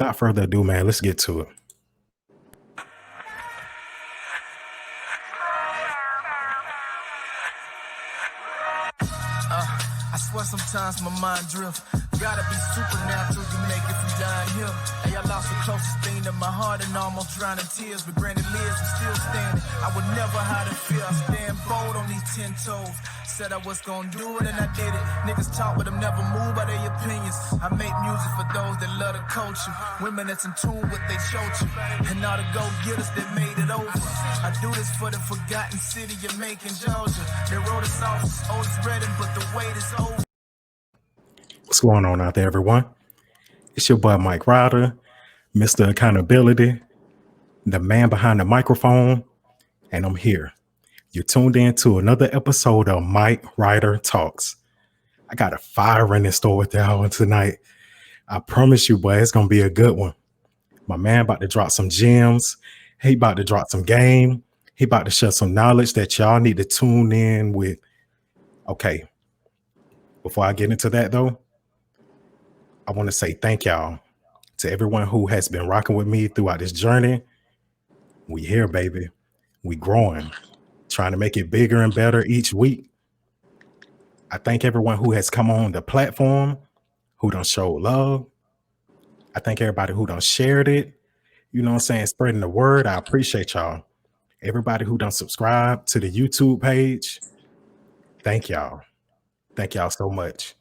without further ado, man, let's get to it. I swear sometimes my mind drift. Gotta be supernatural, you make it from down here. Hey, I lost the closest thing to my heart and almost drowned in tears. But granted, lives, I'm still standing. I would never hide in fear. I stand bold on these 10 toes. Said I was gonna do it and I did it. Niggas talk but I'm never moved by their opinions. I make music for those that love the culture. Women that's in tune with they culture. And all the go-getters that made it over. I do this for the forgotten city of Macon, Georgia. They wrote us off as Otis Redding, but the wait is over. What's going on out there, everyone? It's your boy Mike Ryder, Mr. Accountability, the man behind the microphone, and I'm here. You're tuned in to another episode of Mike Ryder Talks. I got a fire in the store with y'all tonight. I promise you, boy, it's gonna be a good one. My man about to drop some gems. He about to drop some game. He about to share some knowledge that y'all need to tune in with. Okay, before I get into that though, I want to say thank y'all to everyone who has been rocking with me throughout this journey. We here, baby. We growing, trying to make it bigger and better each week. I thank everyone who has come on the platform, who done showed love. I thank everybody who done shared it. You know what I'm saying? Spreading the word. I appreciate y'all. Everybody who done subscribe to the YouTube page. Thank y'all. Thank y'all so much.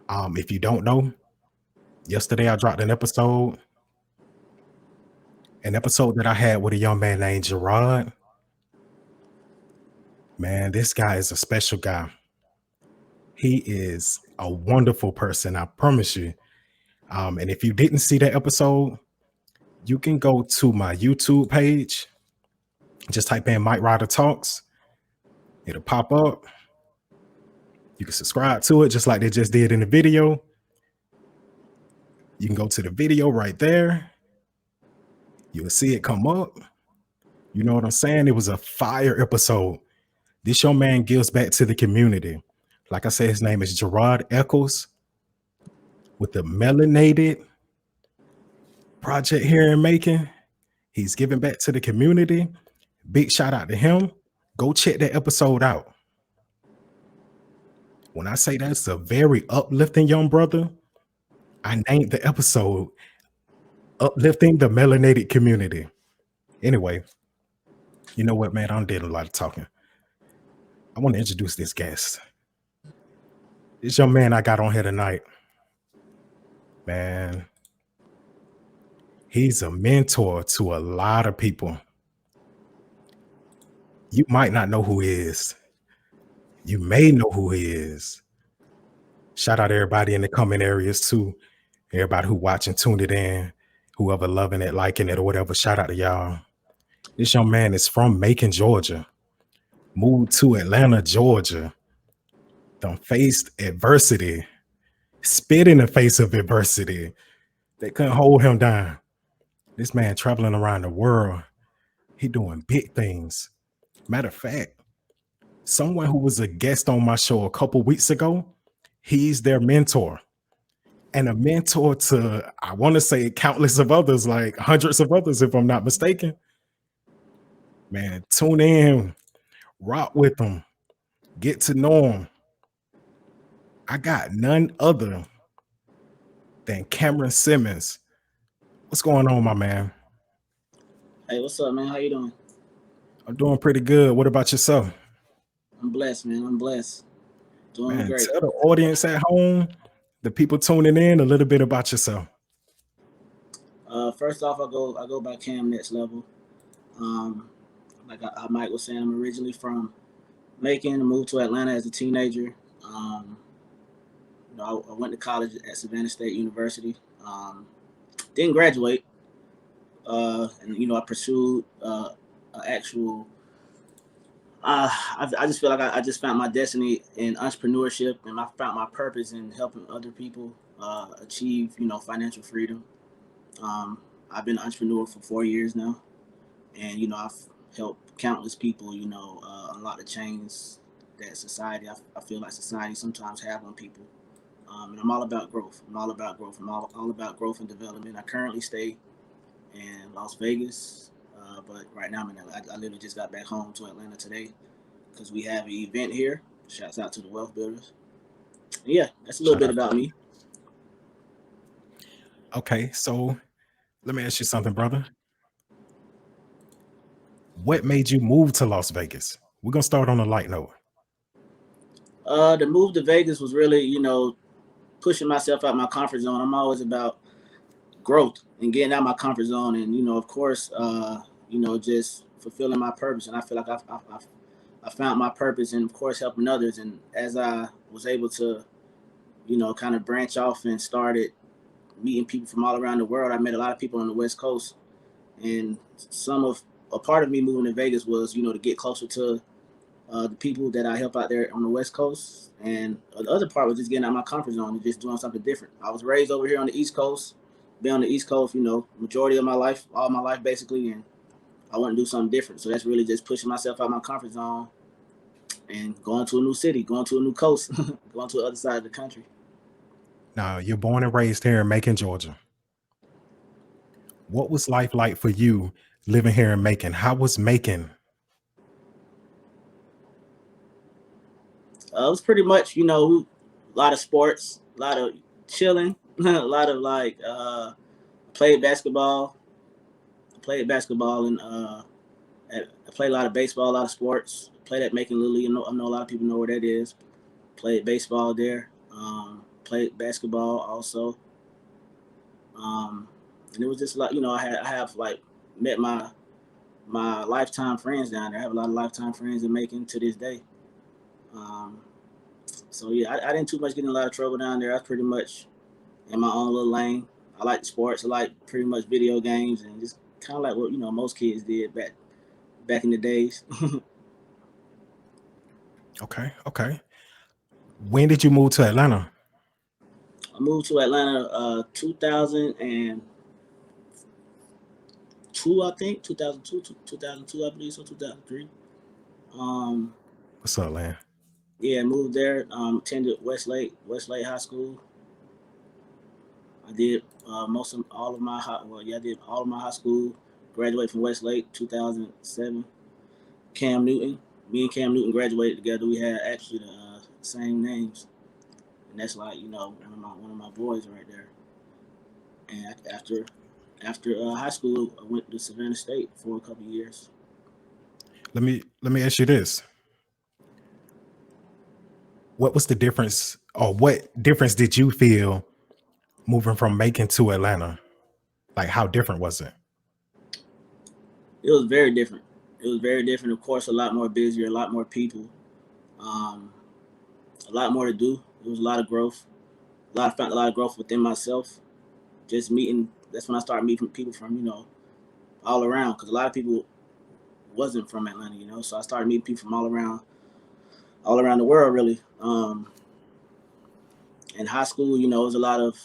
If you don't know, yesterday I dropped an episode that I had with a young man named Gerard. Man, this guy is a special guy. He is a wonderful person, I promise you. And if you didn't see that episode, you can go to my YouTube page. Just type in Mike Ryder Talks. It'll pop up. You can subscribe to it just like they just did in the video. You can go to the video right there. You'll see it come up. You know what I'm saying? It was a fire episode. This young man gives back to the community. Like I said, his name is Gerard Eccles with the Melanated Project here in Macon. He's giving back to the community. Big shout out to him. Go check that episode out. When I say that's a very uplifting young brother, I named the episode Uplifting the Melanated Community. Anyway, you know what, man? I did a lot of talking. I want to introduce this guest. This young man I got on here tonight, man, he's a mentor to a lot of people. You might not know who he is. You may know who he is. Shout out everybody in the comment areas too. Everybody who watching, tuned it in, whoever loving it, liking it, or whatever. Shout out to y'all. This young man is from Macon, Georgia. Moved to Atlanta, Georgia. Done faced adversity. Spit in the face of adversity. They couldn't hold him down. This man traveling around the world. He doing big things. Matter of fact, someone who was a guest on my show a couple weeks ago, he's their mentor. And a mentor to, I want to say, countless of others, like hundreds of others, if I'm not mistaken. Man, tune in, rock with them, get to know them. I got none other than Cameron Simmons. What's going on, my man? Hey, what's up, man? How you doing? I'm doing pretty good. What about yourself? I'm blessed, man. I'm blessed. Doing Man, great. tell the audience at home, the people tuning in, a little bit about yourself. First off, I go by Cam Next Level. Like Mike was saying, I'm originally from Macon. I moved to Atlanta as a teenager. I went to college at Savannah State University. Didn't graduate, and I pursued an actual. I just feel like I just found my destiny in entrepreneurship, and I found my purpose in helping other people achieve, financial freedom. I've been an entrepreneur for 4 years now, and I've helped countless people, unlock the chains that society. I feel like society sometimes have on people. And I'm all about growth. I'm all about growth. I'm all about growth and development. I currently stay in Las Vegas, but right now I'm in Atlanta. I literally just got back home to Atlanta today because we have an event here. Shouts out to the Wealth Builders. And yeah, that's a little Shout bit out. about me. Okay, so let me ask you something, brother. What made you move to Las Vegas? We're gonna start on a light note. The move to Vegas was really, pushing myself out my comfort zone. I'm always about growth and getting out my comfort zone, and of course, just fulfilling my purpose. And I feel like I found my purpose, and of course, helping others. And as I was able to, kind of branch off and started meeting people from all around the world, I met a lot of people on the West Coast, and some of a part of me moving to Vegas was, to get closer to the people that I help out there on the West Coast. And the other part was just getting out of my comfort zone and just doing something different. I was raised over here on the East Coast, been on the East Coast, majority of my life, all my life basically, and I want to do something different. So that's really just pushing myself out of my comfort zone and going to a new city, going to a new coast, going to the other side of the country. Now, you're born and raised here in Macon, Georgia. What was life like for you living here in Macon? How was Macon? It was pretty much, a lot of sports, a lot of chilling, a lot of like played basketball, and I played a lot of baseball, a lot of sports. Played at Macon Little League. I know a lot of people know where that is. Played baseball there. Played basketball also. Um, and it was just like I have like met my lifetime friends down there. I have a lot of lifetime friends in Macon to this day. Um, so yeah, I didn't too much get in a lot of trouble down there. I was pretty much in my own little lane. I like sports. I like pretty much video games and just kind of like what most kids did back in the days. Okay, okay. When did you move to Atlanta? I moved to Atlanta 2002, I think 2002, 2002, I believe so, 2003. Um, What's up, Lan? yeah, moved there. Attended Westlake High School. I did most of all of my high, well, yeah, I did all of my high school. Graduated from Westlake 2007. Cam Newton, me and Cam Newton graduated together. We had actually the same names, and that's like one of my boys right there. And after high school, I went to Savannah State for a couple of years. Let me ask you this. What was the difference, or what difference did you feel moving from Macon to Atlanta? Like, how different was it? It was very different. It was very different. Of course, a lot more busier, a lot more people, um, a lot more to do. It was a lot of growth. Found a lot of growth within myself. Just meeting. That's when I started meeting people from all around, because a lot of people wasn't from Atlanta. So I started meeting people from all around the world really. In high school, it was a lot of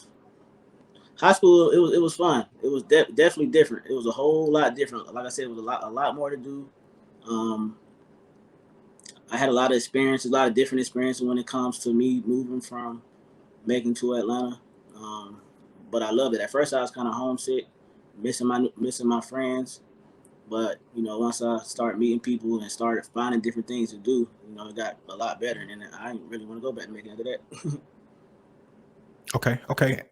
high school. It was fun. It was definitely different. It was a whole lot different. Like I said, it was a lot more to do. Um, I had a lot of experiences, a lot of different experiences when it comes to me moving from Macon to Atlanta. Um, but I loved it. At first, I was kind of homesick, missing my friends. But once I started meeting people and started finding different things to do, it got a lot better. And then I didn't really want to go back to Macon after that. Okay, okay.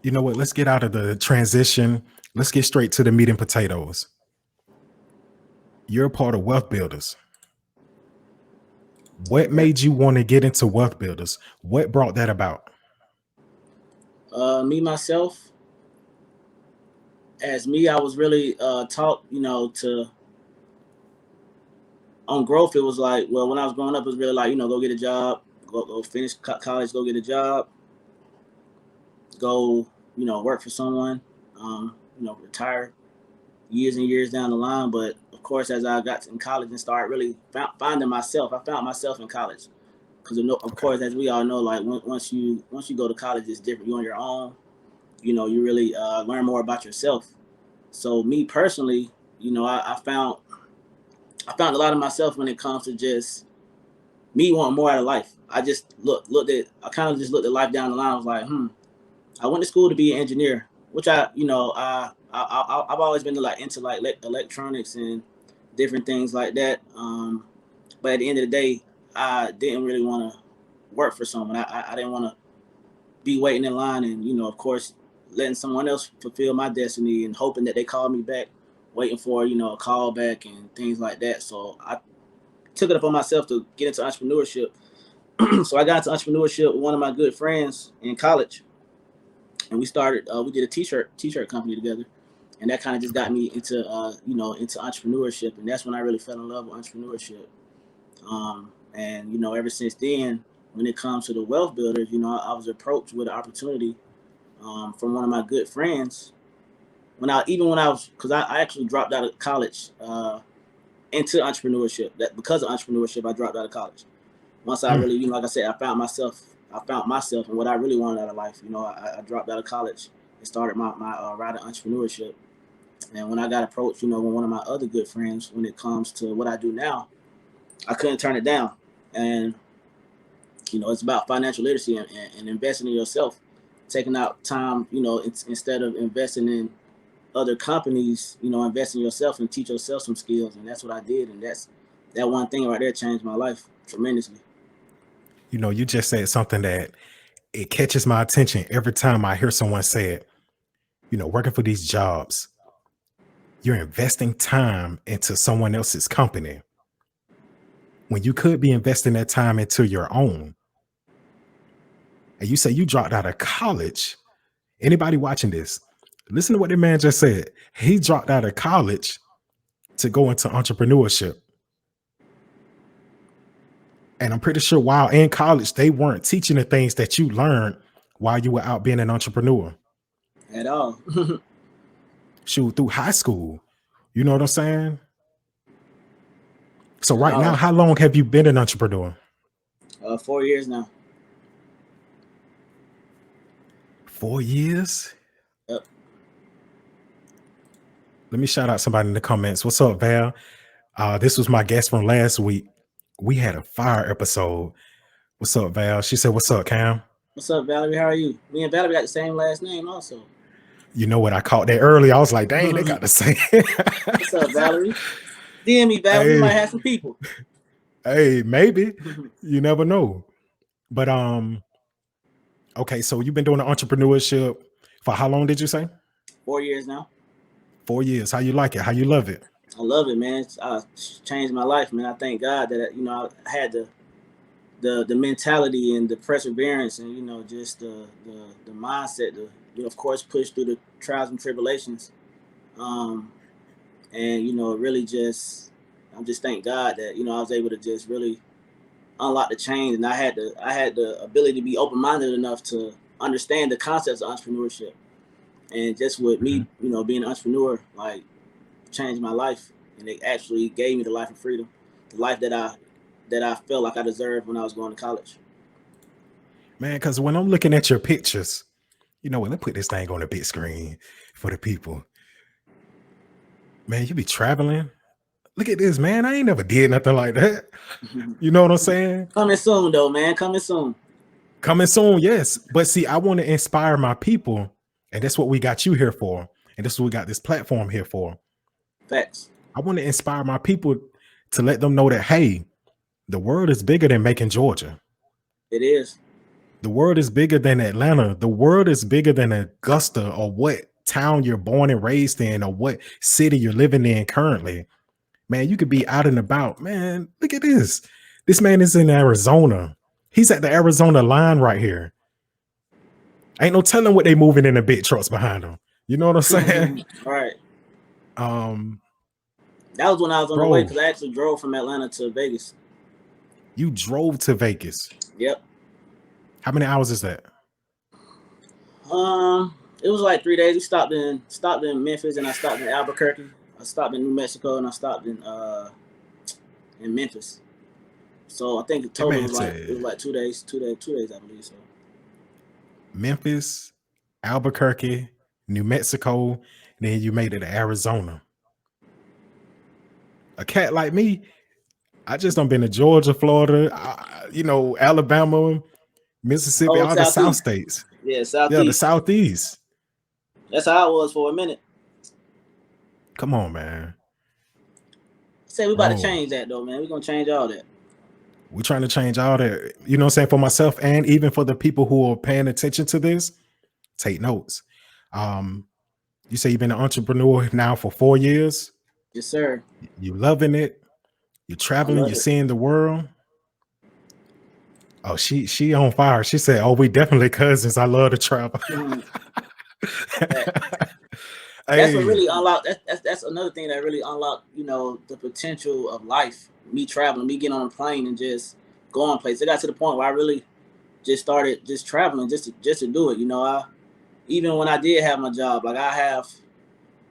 You know what? Let's get out of the transition. Let's get straight to the meat and potatoes. You're a part of Wealth Builders. What Yeah. made you want to get into Wealth Builders? What brought that about? Me myself, as me, I was really taught, to on growth. It was like, well, when I was growing up, it was really like, go get a job, go finish college, go get a job, go, work for someone, retire years and years down the line. But of course, as I got in college and started really finding myself, I found myself in college. Because of Okay. course, as we all know, like once you go to college, it's different. You're on your own. You really learn more about yourself. So me personally, I found a lot of myself when it comes to just me wanting more out of life. I just I kind of just looked at life down the line. I was like, I went to school to be an engineer, which I've always been into like electronics and different things like that. But at the end of the day, I didn't really want to work for someone. I didn't want to be waiting in line and, of course, letting someone else fulfill my destiny and hoping that they call me back, waiting for, a call back and things like that. So I took it upon myself to get into entrepreneurship. So I got into entrepreneurship with one of my good friends in college, and we did a t-shirt company together, and that kind of just got me into into entrepreneurship, and that's when I really fell in love with entrepreneurship. And ever since then, when it comes to the wealth builders, I was approached with an opportunity from one of my good friends when I was, because I actually dropped out of college into entrepreneurship. That because of entrepreneurship, I dropped out of college. Once I really, like I said, I found myself and what I really wanted out of life. I dropped out of college and started my route of entrepreneurship. And when I got approached, with one of my other good friends, when it comes to what I do now, I couldn't turn it down. And it's about financial literacy and investing in yourself, taking out time. Instead of investing in other companies, invest in yourself and teach yourself some skills. And that's what I did. And that one thing right there changed my life tremendously. You just said something that it catches my attention every time I hear someone say it. Working for these jobs, you're investing time into someone else's company when you could be investing that time into your own. And you say you dropped out of college. Anybody watching this, listen to what the man just said. He dropped out of college to go into entrepreneurship. And I'm pretty sure while in college, they weren't teaching the things that you learned while you were out being an entrepreneur. At all. Shoot, through high school. You know what I'm saying? So At right now, all. how long have you been an entrepreneur? 4 years now. 4 years? Yep. Let me shout out somebody in the comments. What's up, Val? This was my guest from last week. We had a fire episode. What's up, Val? She said, what's up, Cam? What's up, Valerie? How are you? Me and Valerie got the same last name also. You know what? I caught that early. I was like, dang, they got the same. What's up, Valerie? DM me, Val. We Hey, might have some people. hey, maybe. You never know. But okay, so you've been doing the entrepreneurship for how long did you say? 4 years now. 4 years. How you like it? How you love it? I love it, man. It's changed my life, man. I thank God that I had the mentality and the perseverance and just the mindset to of course push through the trials and tribulations, and really just I just thank God that I was able to just really unlock the chains, and I had the ability to be open minded enough to understand the concepts of entrepreneurship, and just with Mhm. me being an entrepreneur, like, changed my life, and it actually gave me the life of freedom, the life that I felt like I deserved when I was going to college. Man, because when I'm looking at your pictures, you know what? Let's put this thing on the big screen for the people. Man, you be traveling. Look at this, man. I ain't never did nothing like that. You know what I'm saying? Coming soon, though, man. Coming soon. Coming soon, yes. But see, I want to inspire my people, and that's what we got you here for. And this is what we got this platform here for. Facts. I want to inspire my people to let them know that, hey, the world is bigger than Macon, Georgia. It is. The world is bigger than Atlanta. The world is bigger than Augusta or what town you're born and raised in or what city you're living in currently. Man, you could be out and about. Man, look at this. This man is in Arizona. He's at the Arizona line right here. Ain't no telling what they moving in the big trucks behind him. You know what I'm saying? Right. um, That was when I was on the way, Bro, because I actually drove from Atlanta to Vegas. you drove to Vegas. Yep. How many hours is that? It was like 3 days. We stopped in Memphis, and I stopped in Albuquerque. I stopped in New Mexico, and I stopped in Memphis. So I think the That total man was like it was said like 2 days, 2 days, I believe. So Memphis, Albuquerque, New Mexico, and then you made it to Arizona. A cat like me, I just done been to Georgia, Florida, Alabama, Mississippi, Oh, all the South Southeast. states. Yeah, Yeah, the Southeast. Southeast. That's how I was for a minute. Come on, man. Say we about to Bro, change that though, man. We're gonna change all that. we're trying to change all that. You know what I'm saying? For myself and even for the people who are paying attention to this, take notes. Um, you say you've been an entrepreneur now for 4 years. Yes, sir. You loving it. You're I traveling. love You're it. seeing the world. Oh, she on fire. She said, "Oh, we definitely cousins. I love to travel." Mhm. That- That's what Hey, really unlocked. That's another thing that really unlocked, the potential of life. Me traveling, me getting on a plane and just going places. It got to the point where I really just started just traveling just to do it. I even when I did have my job, like I have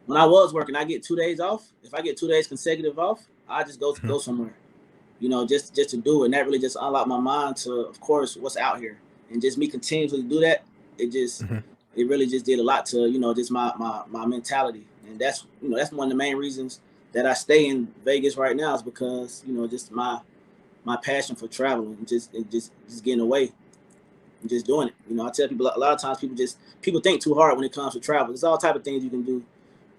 when I was working, I get 2 days off. If I get 2 days consecutive off, I just go somewhere. Just to do it. And that really just unlocked my mind to, of course, what's out here. And just me continuously do that, mhm. it really just did a lot to, just my mentality. And that's one of the main reasons that I stay in Vegas right now is because, just my passion for traveling and just getting away and just doing it. I tell people a lot of times people think too hard when it comes to travel. There's all type of things you can do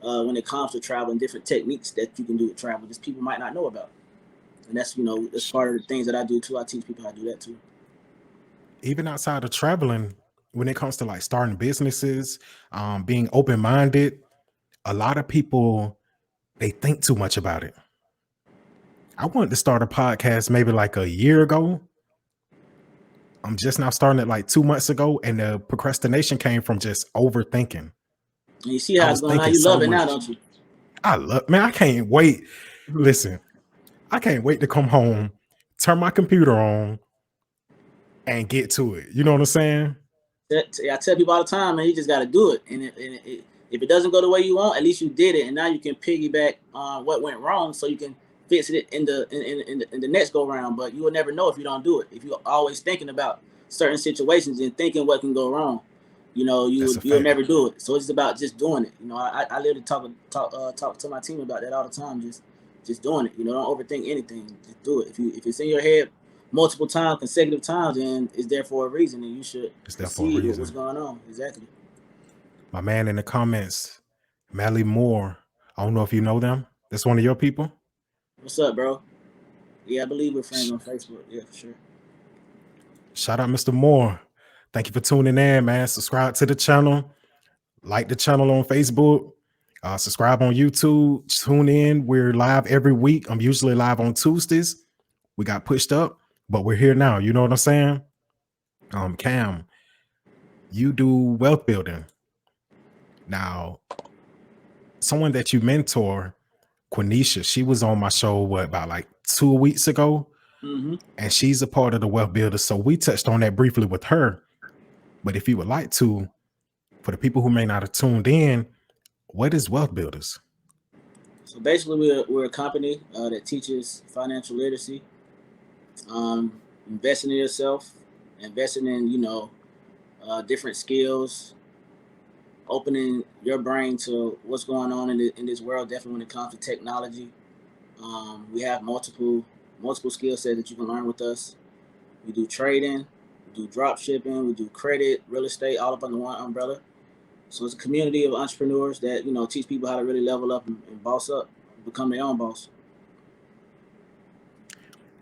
when it comes to travel and different techniques that you can do with travel. Just people might not know about. And that's part of the things that I do too. I teach people how to do that too. Even outside of traveling, when it comes to like starting businesses, being open minded, a lot of people they think too much about it. I wanted to start a podcast maybe like a year ago. I'm just now starting it like 2 months ago, and the procrastination came from just overthinking. And you see I how it's was going on. thinking You so love it now, much. don't you? I love, man, I can't wait. Mhm. Listen, I can't wait to come home, turn my computer on, and get to it. You know what I'm saying? I tell people all the time, man, you just got to do it. If it doesn't go the way you want, at least you did it, and now you can piggyback on what went wrong, so you can fix it in the next go round. But you will never know if you don't do it. If you're always thinking about certain situations and thinking what can go wrong, That's a you'll fact. never do it. So it's about just doing it. I literally talk to my team about that all the time. Just doing it. Don't overthink anything. Just do it. If it's in your head multiple times, consecutive times, and it's there for a reason, and you should It's there for a proceed with what's reason. going on. Exactly. My man in the comments, Mally Moore. I don't know if you know them. That's one of your people. What's up, bro? Yeah, I believe we're friends Sh- on Facebook. Yeah, for sure. Shout out, Mr. Moore. Thank you for tuning in, man. Subscribe to the channel. Like the channel on Facebook. Subscribe on YouTube. Tune in. We're live every week. I'm usually live on Tuesdays. We got pushed up, but we're here now. You know what I'm saying? Cam, you do wealth building. Now, someone that you mentor, Quenisha, she was on my show, what, about like 2 weeks ago? Mm-hmm. And she's a part of the wealth builder. So we touched on that briefly with her. But if you would like to, for the people who may not have tuned in, what is wealth builders? So basically, we're a company that teaches financial literacy, investing in yourself, investing in different skills, opening your brain to what's going on in this world. Definitely when it comes to technology, we have multiple skill sets that you can learn with us. We do trading, we do drop shipping, we do credit, real estate, all up under one umbrella. So it's a community of entrepreneurs that teach people how to really level up and boss up, become their own boss.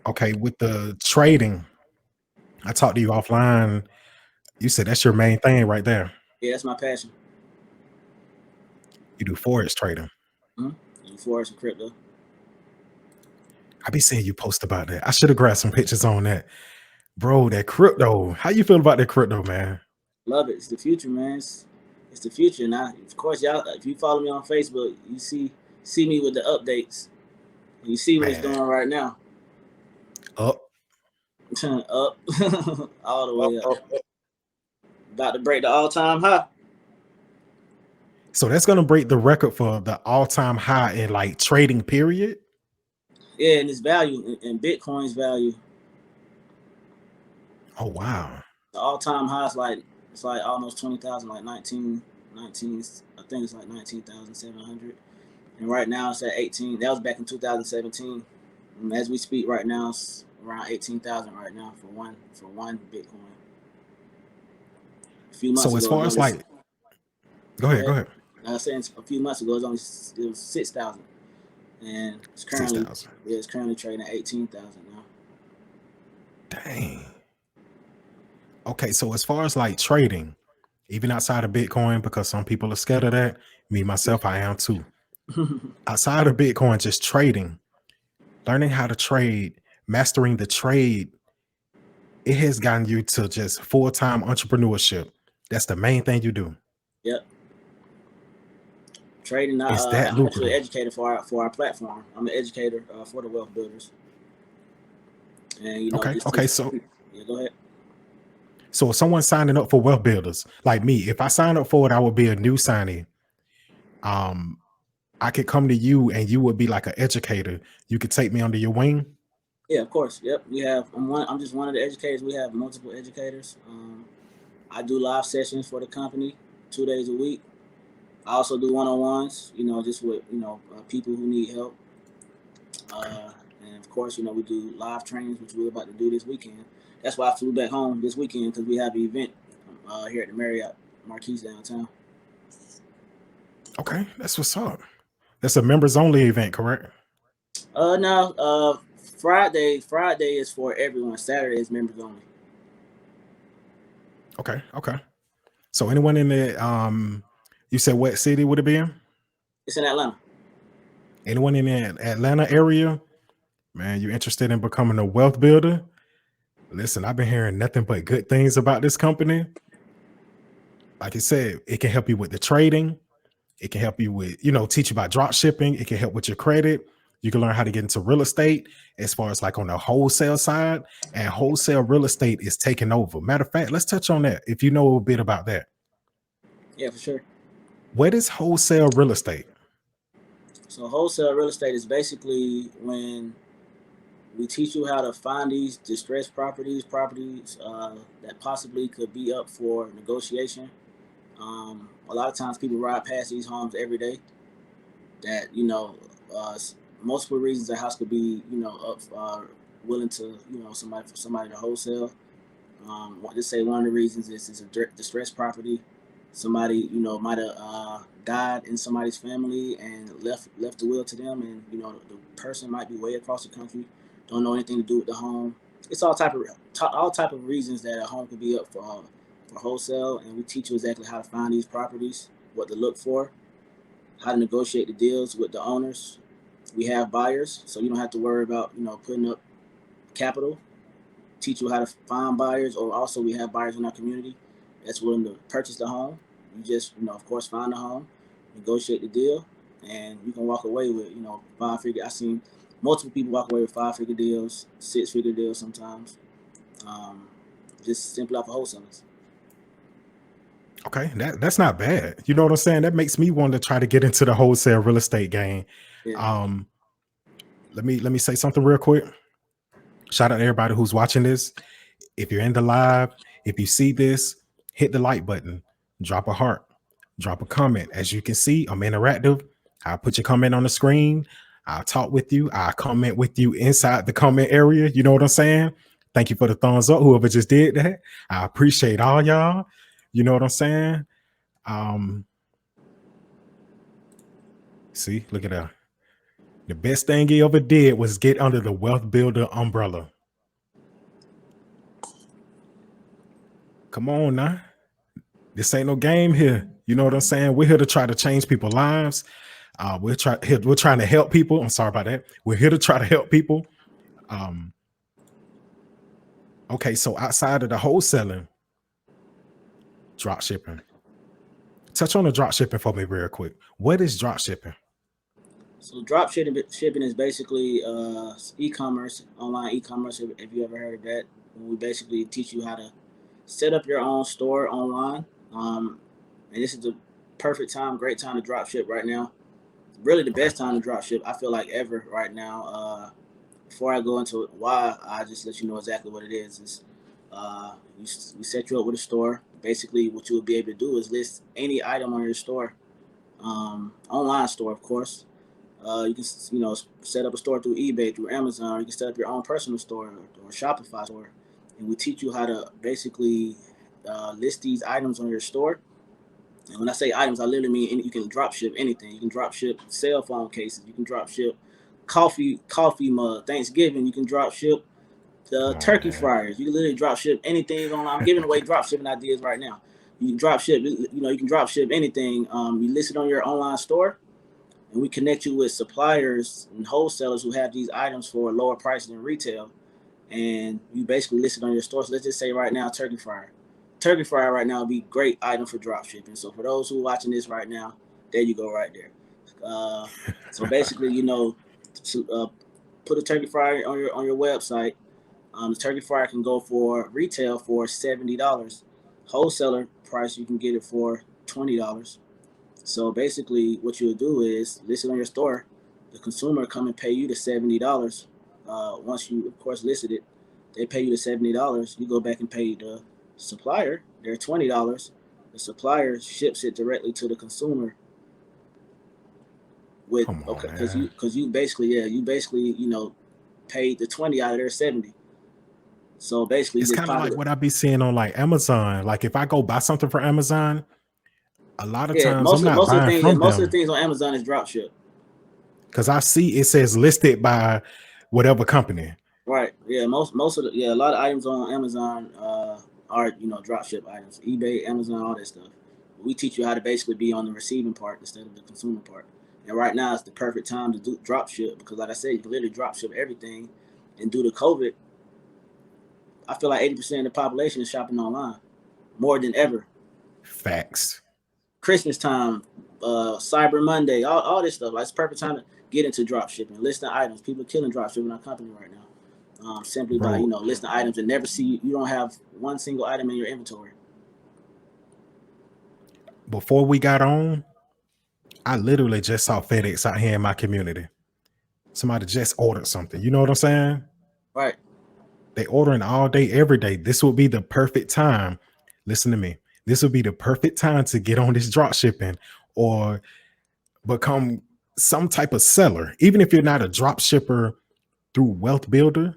Okay, with the trading, I talked to you offline. You said that's your main thing right there. Yeah, that's my passion. You do forex trading. Mm-hmm. Forex and crypto. I be seeing you post about that. I should have grabbed some pictures on that. Bro, that crypto. How you feel about that crypto, man? Love it. It's the future, man. It's the future. Now, of course, y'all. If you follow me on Facebook, you see me with the updates. You see what it's Man, doing right now. up, Up, all the up, way up. up, up. About to break the all-time high. So that's gonna break the record for the all-time high in like trading period. Yeah, and its value and Bitcoin's value, Oh wow. the all-time high is like it's like almost 20,000, like 19. I think it's like 19,700. And right now it's at 18. That was back in 2017 As we speak right now, it's around 18,000 right now for one Bitcoin. A few months So as ago, it far was as only. like, go Go ahead, ahead. go ahead. I was saying a few months ago, it was 6,000, and Six thousand. it's currently trading at 18,000 now. Dang. Okay, so as far as like trading, even outside of Bitcoin, because some people are scared of that. Me myself, I am too. Outside of Bitcoin, just trading, learning how to trade, mastering the trade, it has gotten you to just full-time entrepreneurship. That's the main thing you do. Yep, trading. Is that I'm actually an lucrative? educator for our platform. I'm an educator for the wealth builders, and Okay, just okay. teach. So Yeah, go ahead. so if someone's signing up for wealth builders, like me, if I sign up for it, I would be a new signee. Um, I could come to you and you would be like an educator. You could take me under your wing. Yeah, of course. Yep, we have. I'm just one of the educators. We have multiple educators. I do live sessions for the company 2 days a week. I also do one-on-ones. Just with people who need help. Uh, and of course, we do live trainings, which we're about to do this weekend. That's why I flew back home this weekend because we have an event here at the Marriott Marquise downtown. Okay, that's what's up. That's a members only event, correct? No, Friday is for everyone. Saturday is members only. Okay, okay. So anyone in the you said what city would it be in? It's in Atlanta. Anyone in the Atlanta area? Man, you interested in becoming a wealth builder? Listen, I've been hearing nothing but good things about this company. Like I said, it can help you with the trading. It can help you with, teach you about drop shipping. It can help with your credit. You can learn how to get into real estate as far as like on the wholesale side. And wholesale real estate is taking over. Matter of fact, let's touch on that if you know a bit about that. Yeah, for sure. What is wholesale real estate? So wholesale real estate is basically when we teach you how to find these distressed properties that possibly could be up for negotiation. A lot of times people ride past these homes every day that uh, multiple reasons a house could be up willing to somebody to wholesale. Just say one of the reasons is it's a distressed property. Somebody might have died in somebody's family and left the will to them, and the person might be way across the country, don't know anything to do with the home. It's all type of reasons that a home could be up for wholesale, and we teach you exactly how to find these properties, what to look for, how to negotiate the deals with the owners. We have buyers, so you don't have to worry about putting up capital. Teach you how to find buyers, or also we have buyers in our community that's willing to purchase the home. You just of course find the home, negotiate the deal, and you can walk away with 5 figure. I've seen multiple people walk away with 5 figure deals, 6 figure deals sometimes, um, just simply off of wholesalers. Okay, that's not bad. You know what I'm saying? That makes me want to try to get into the wholesale real estate game. Yeah. Um, let me say something real quick. Shout out to everybody who's watching this. If you're in the live, if you see this, hit the like button, drop a heart, drop a comment. As you can see, I'm interactive. I'll put your comment on the screen. I'll talk with you. I'll comment with you inside the comment area. You know what I'm saying? Thank you for the thumbs up, whoever just did that. I appreciate all y'all. You know what I'm saying? Um, See, look at that. The best thing he ever did was get under the wealth builder umbrella. Come on now. This ain't no game here. You know what I'm saying? We're here to try to change people's lives. We're trying to help people. I'm sorry about that. We're here to try to help people. Um, okay, so outside of the wholesaling, drop shipping. Touch on the drop shipping for me real quick. What is drop shipping? So drop shipping is basically e-commerce, online e-commerce. If you ever heard of that, we basically teach you how to set up your own store online. And this is the great time to drop ship right now. Really, the Okay. best time to drop ship I feel like ever right now. Before I go into why, I just let you know exactly what it is. We set you up with a store. Basically, what you would be able to do is list any item on your store, online store, of course. You can, set up a store through eBay, through Amazon. Or you can set up your own personal store or Shopify store, and we teach you how to basically list these items on your store. And when I say items, I literally mean you can drop ship anything. You can drop ship cell phone cases. You can drop ship coffee mug. Thanksgiving, you can drop ship the Come on, turkey man. fryers. You can literally drop ship anything online. I'm giving away drop shipping ideas right now. You can drop ship. You can drop ship anything. You list it on your online store, and we connect you with suppliers and wholesalers who have these items for a lower price than retail, and you basically list it on your store. So let's just say right now, turkey fryer. Turkey fryer right now would be a great item for drop shipping. So for those who are watching this right now, there you go right there. So basically, put a turkey fryer on your website. The turkey fryer can go for retail for $70. Wholesaler price you can get it for $20. So basically, what you'll do is list it on your store. The consumer come and pay you the $70. Once you, of course, listed it, they pay you the $70. You go back and pay the supplier their $20. The supplier ships it directly to the consumer with Come on, okay, man. because you basically paid the 20 out of their 70. So basically, you It's just kind of like pocket. what I be seeing on like Amazon. Like if I go buy something for Amazon, a lot of Yeah, times I'm not buying from most of the them things on Amazon is drop ship. because I see it says listed by whatever company. Right. Yeah. Most of the a lot of items on Amazon are drop ship items. eBay, Amazon, all that stuff. We teach you how to basically be on the receiving part instead of the consumer part. And right now it's the perfect time to do drop ship because, like I said, you can literally drop ship everything. And due to COVID, I feel like 80% of the population is shopping online more than ever. Facts. Christmas time, Cyber Monday, all this stuff. Like, it's perfect time to get into drop shipping, listing items. People are killing drop shipping our company right now. Simply by Bro, listing items and never see you don't have one single item in your inventory. before we got on, I literally just saw FedEx out here in my community. Somebody just ordered something. You know what I'm saying? Right, They ordering all day, every day. This would be the perfect time. Listen to me. This would be the perfect time to get on this drop shipping or become some type of seller. Even if you're not a drop shipper through Wealth Builder,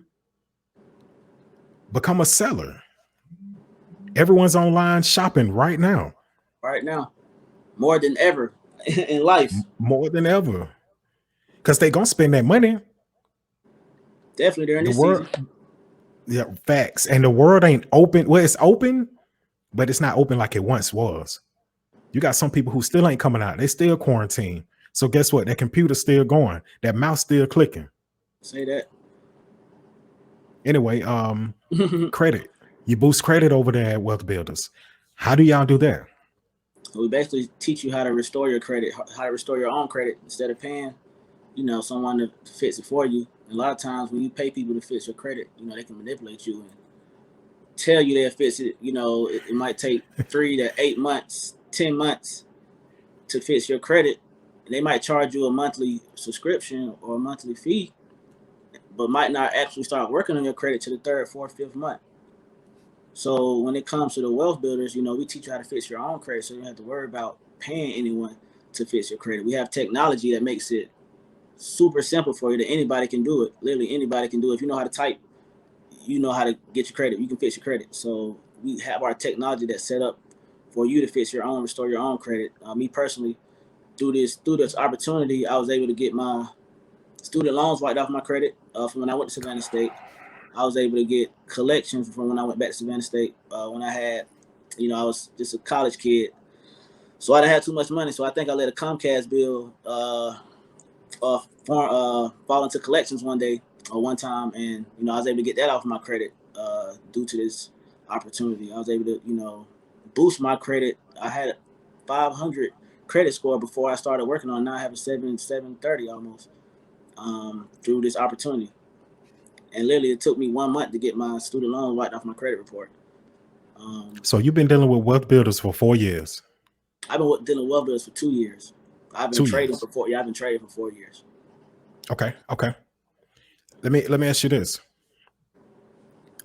become a seller. Everyone's online shopping right now, right now, more than ever in life. more than ever, because they gonna spend that money. Definitely during The this season. world, yeah, facts, and the world ain't open. Well, it's open, but it's not open like it once was. You got some people who still ain't coming out. They still quarantined. So guess what? That computer's still going. That mouse still clicking. Say that. Anyway, credit. You boost credit over there at Wealth Builders. How do y'all do that? We basically teach you how to restore your credit, how to restore your own credit instead of paying, someone to fix it for you. And a lot of times when you pay people to fix your credit, they can manipulate you and tell you they'll fix it. It might take 3 to 8 months, 10 months to fix your credit. And they might charge you a monthly subscription or a monthly fee, but might not actually start working on your credit to the third, fourth, fifth month. So when it comes to the wealth builders, we teach you how to fix your own credit, so you don't have to worry about paying anyone to fix your credit. We have technology that makes it super simple for you that anybody can do it. Literally anybody can do it. If you know how to type, you know how to get your credit. You can fix your credit. So we have our technology that's set up for you to fix your own, restore your own credit. Me personally, through this opportunity, I was able to get my student loans wiped off my credit from when I went to Savannah State. I was able to get collections from when I went back to Savannah State. When I had, I was just a college kid, so I didn't have too much money. So I think I let a Comcast bill fall into collections one day or one time, and I was able to get that off my credit due to this opportunity. I was able to boost my credit. I had 500 credit score before I started working on it. Now I have a 730 almost through this opportunity. And literally, it took me 1 month to get my student loan wiped off my credit report. So you've been dealing with Wealth Builders for 4 years. I've been dealing with wealth builders for 2 years. I've been 2 years. trading for 4. Yeah, I've been trading for 4 years. Okay. Let me ask you this.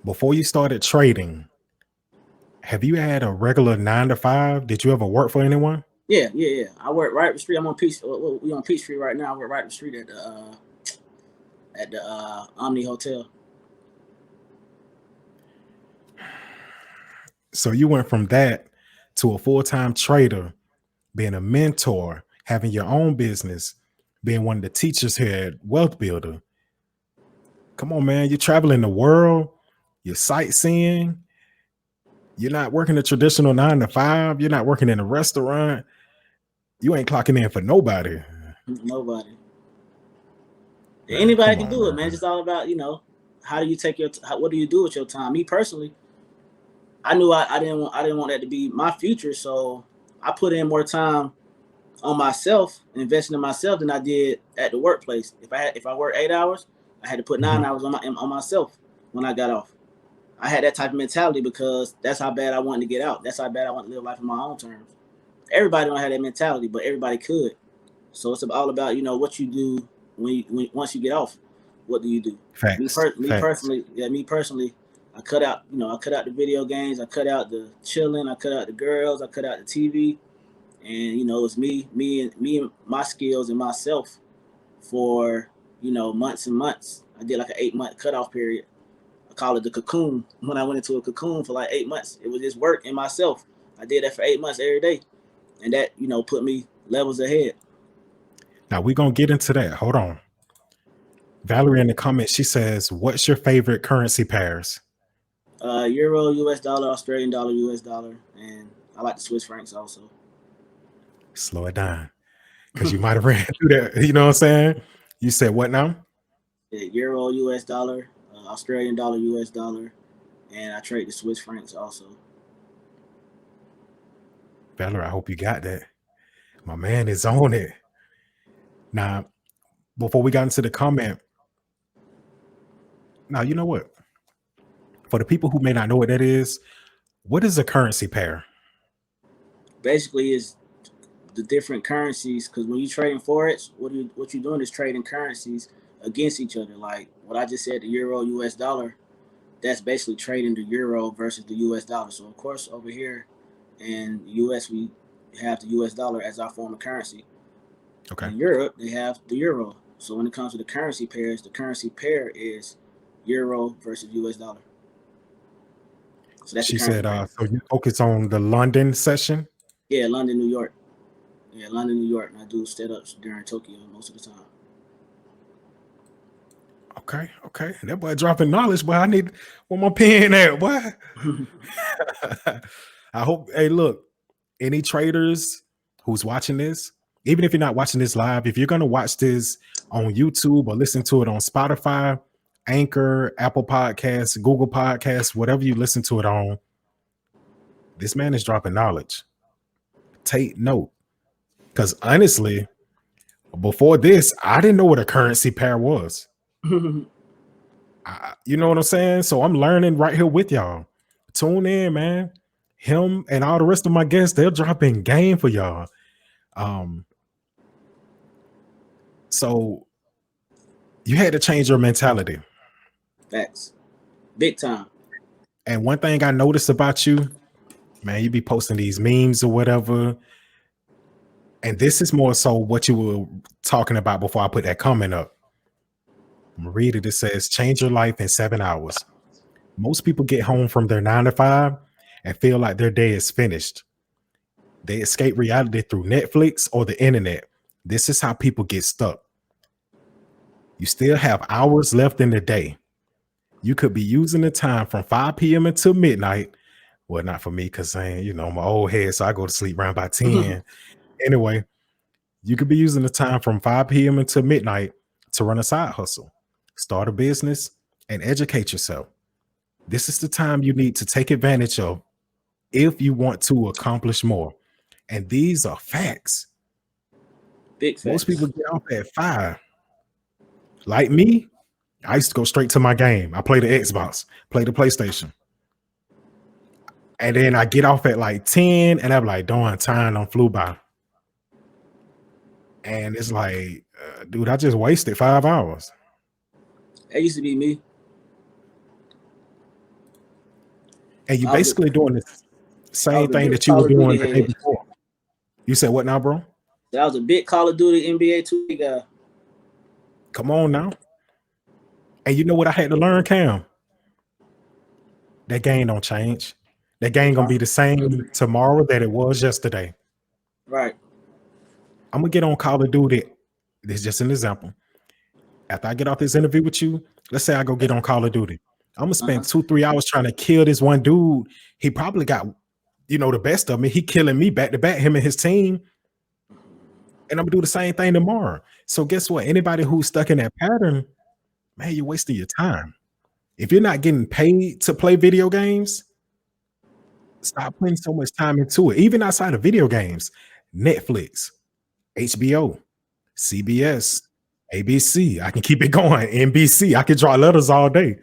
Before you started trading, have you had a regular 9 to 5? Did you ever work for anyone? Yeah. I work right up the street. I'm on Peach. We on Peach Street right now. I work right up the street at the Omni Hotel. So you went from that to a full-time trader, being a mentor, having your own business, being one of the teachers here at Wealth Builder. Come on, man. You're traveling the world, you're sightseeing, you're not working a traditional 9 to 5, you're not working in a restaurant, you ain't clocking in for nobody. Nobody. Man, Anybody come can on, do it, man. man. Just all about how do you take what do you do with your time? Me personally, I knew I didn't want that to be my future, so I put in more time on myself, investing in myself than I did at the workplace. If I work 8 hours, I had to put 9 hours on myself when I got off. I had that type of mentality because that's how bad I wanted to get out. That's how bad I want to live life on my own terms. Everybody don't have that mentality, but everybody could. So it's all about what you do once you get off. What do you do? Facts. Facts. Me personally, I cut out the video games, I cut out the chilling, I cut out the girls, I cut out the TV, and it's me and my skills and myself for months and months. I did like an 8-month cutoff period. I call it the cocoon. When I went into a cocoon for like 8 months, it was just work and myself. I did that for 8 months every day, and that put me levels ahead. Now we're gonna get into that. Hold on. Valerie in the comments, she says, what's your favorite currency pairs? Euro, US dollar, Australian dollar, US dollar, and I like the Swiss francs also. Slow it down. Because you might have ran through that. You know what I'm saying? You said what now? Yeah, Euro, US dollar, Australian dollar, US dollar, and I trade the Swiss francs also. Valerie, I hope you got that. My man is on it. Now, before we got into the comment, now you know what? For the people who may not know what that is, what is a currency pair? Basically, is the different currencies, because when you trade in forex, what you're doing is trading currencies against each other. Like what I just said, the Euro, US dollar, that's basically trading the Euro versus the US dollar. So of course over here in the US we have the US dollar as our form of currency. Okay. In Europe they have the Euro. So when it comes to the currency pairs, the currency pair is Euro versus US dollar. So that's She the currency said, pair. so you focus on the London session? Yeah, London, New York. Yeah, London, New York. And I do setups during Tokyo most of the time. Okay. That boy dropping knowledge, but I need where my pen at, boy. I hope, hey, look, any traders who's watching this, even if you're not watching this live, if you're going to watch this on YouTube or listen to it on Spotify, Anchor, Apple Podcasts, Google Podcasts, whatever you listen to it on, this man is dropping knowledge. Take note. Because honestly, before this, I didn't know what a currency pair was. You know what I'm saying? So I'm learning right here with y'all. Tune in, man. Him and all the rest of my guests, they're dropping game for y'all. So you had to change your mentality. Facts. Big time. And one thing I noticed about you, man, you be posting these memes or whatever. And this is more so what you were talking about before I put that comment up. I'm gonna read it. It says, change your life in 7 hours. Most people get home from their 9 to 5 and feel like their day is finished. They escape reality through Netflix or the internet. This is how people get stuck. You still have hours left in the day. You could be using the time from 5 p.m. until midnight. Well, not for me, because I'm my old head, so I go to sleep around by 10. Anyway, you could be using the time from 5 p.m. until midnight to run a side hustle, start a business, and educate yourself. This is the time you need to take advantage of if you want to accomplish more. And these are facts. Big facts. Most people get off at 5. Like me, I used to go straight to my game. I play the Xbox, play the PlayStation. And then I get off at like 10 and I'm like, darn, time done flew by. And it's like, dude, I just wasted 5 hours. That used to be me. And you basically doing the same thing that you were doing the day before. You said what now, bro? I was a big Call of Duty NBA 2K guy. Come on now. And you know what I had to learn, Cam? That game don't change. That game gonna be the same tomorrow that it was yesterday. Right. I'm gonna get on Call of Duty. This is just an example. After I get off this interview with you, let's say I go get on Call of Duty. I'm gonna Uh-huh. spend 2-3 hours trying to kill this one dude. He probably got, the best of me. He killing me back to back, him and his team. And I'm gonna do the same thing tomorrow. So guess what? Anybody who's stuck in that pattern, man, you're wasting your time. If you're not getting paid to play video games, stop putting so much time into it. Even outside of video games, Netflix, HBO, CBS, ABC. I can keep it going. NBC. I can draw letters all day.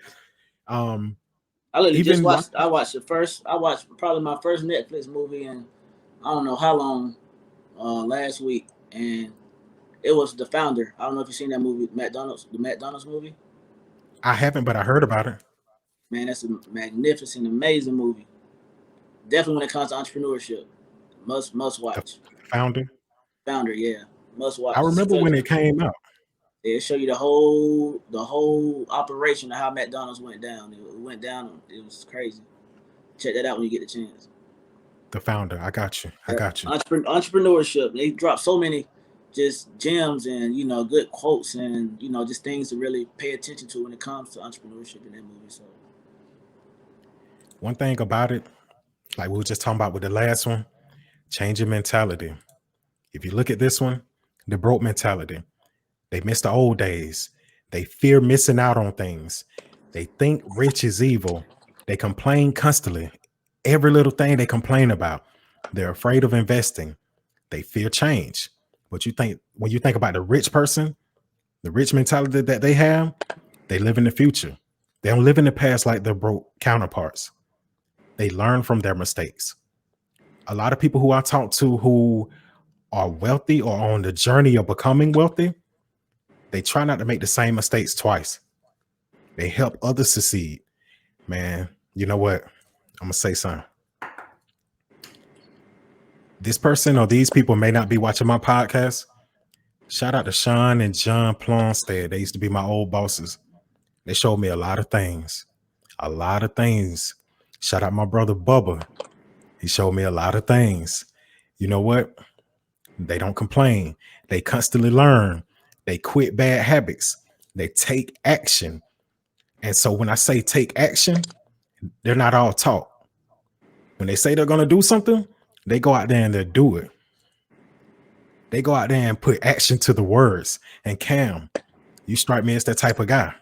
I literally just Even watched. I watched probably my first Netflix movie in I don't know how long, last week, and it was The Founder. I don't know if you've seen that movie, the McDonald's movie. I haven't, but I heard about it. Man, that's a magnificent, amazing movie. Definitely when it comes to entrepreneurship, must The watch. Founder. Founder, yeah, must I watch. remember when it came out. It show you the whole operation of how McDonald's went down. It went down. It was crazy. Check that out when you get the chance. The Founder. I got you. I Yeah. got you. Entrepreneurship. They drop so many just gems and good quotes and just things to really pay attention to when it comes to entrepreneurship in that movie. So One thing about it, like we were just talking about with the last one, change your mentality. If you look at this one, the broke mentality. They miss the old days. They fear missing out on things. They think rich is evil. They complain constantly. Every little thing they complain about. They're afraid of investing. They fear change. But when you think about the rich person, the rich mentality that they have, they live in the future. They don't live in the past like their broke counterparts. They learn from their mistakes. A lot of people who I talk to who are wealthy or on the journey of becoming wealthy, they try not to make the same mistakes twice. They help others succeed. Man, you know what? I'm going to say something. This person or these people may not be watching my podcast. Shout out to Sean and John Plonstead. They used to be my old bosses. They showed me a lot of things. A lot of things. Shout out my brother Bubba. He showed me a lot of things. You know what? They don't complain. They constantly learn. They quit bad habits. They take action. And so when I say take action, they're not all talk. When they say they're going to do something, they go out there and they do it. They go out there and put action to the words. And Cam, you strike me as that type of guy.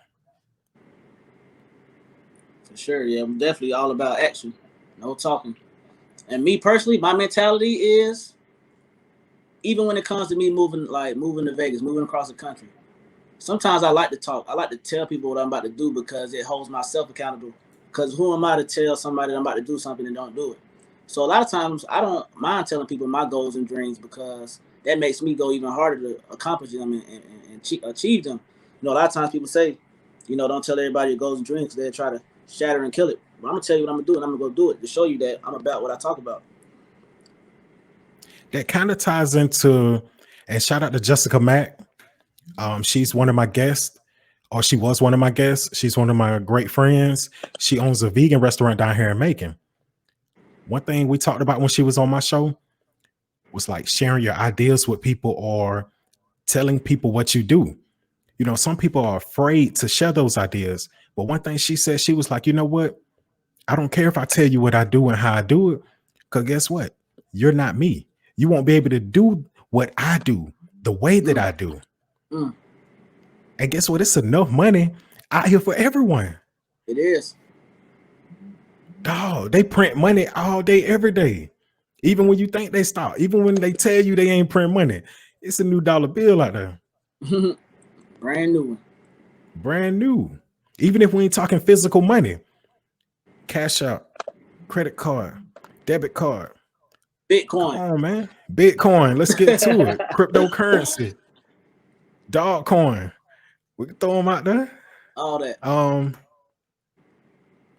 for sure, yeah, I'm definitely all about action, no talking. And me personally, my mentality is even when it comes to me moving to Vegas, moving across the country. Sometimes I like to talk. I like to tell people what I'm about to do because it holds myself accountable. Because who am I to tell somebody that I'm about to do something and don't do it? So a lot of times I don't mind telling people my goals and dreams because that makes me go even harder to accomplish them and achieve them. A lot of times people say, don't tell everybody your goals and dreams because they'll try to shatter and kill it. But I'm going to tell you what I'm going to do, and I'm going to go do it to show you that I'm about what I talk about. That kind of ties into, and shout out to Jessica Mack. She's one of my guests, or she was one of my guests. She's one of my great friends. She owns a vegan restaurant down here in Macon. One thing we talked about when she was on my show was like sharing your ideas with people or telling people what you do. Some people are afraid to share those ideas. But one thing she said, she was like, you know what? I don't care if I tell you what I do and how I do it. Because guess what? You're not me. You won't be able to do what I do the way that I do. And guess what? It's enough money out here for everyone. It is. Dog, they print money all day, every day. Even when you think they stop, even when they tell you they ain't print money, it's a new dollar bill out there. Brand new one. Brand new. Even if we ain't talking physical money, cash out, credit card, debit card. Bitcoin. Come on, man. Bitcoin. Let's get to it. Cryptocurrency. Dog coin. We can throw them out there. All that.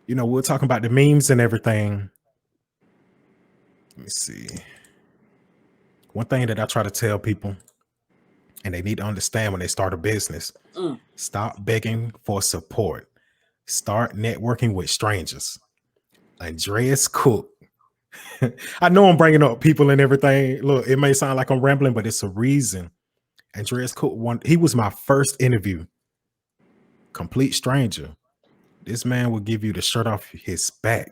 We're talking about the memes and everything. Let me see. One thing that I try to tell people, and they need to understand when they start a business, Mm. stop begging for support. Start networking with strangers. Andreas Cook. I know I'm bringing up people and everything. Look, it may sound like I'm rambling, but it's a reason. Andreas Cook he was my first interview. Complete stranger. This man will give you the shirt off his back.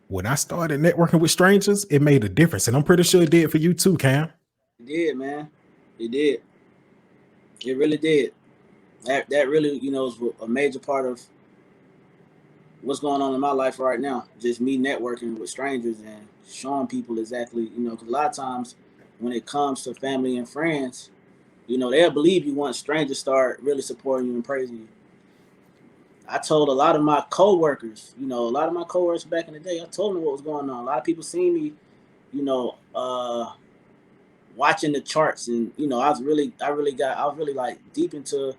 When I started networking with strangers, it made a difference. And I'm pretty sure it did for you too, Cam. It did, man. It did. It really did. That really, is a major part of what's going on in my life right now. Just me networking with strangers and showing people exactly, because a lot of times when it comes to family and friends, they'll believe you once strangers start really supporting you and praising you. I told a lot of my coworkers, back in the day, I told them what was going on. A lot of people seen me, you know, uh, watching the charts, and I was really like deep into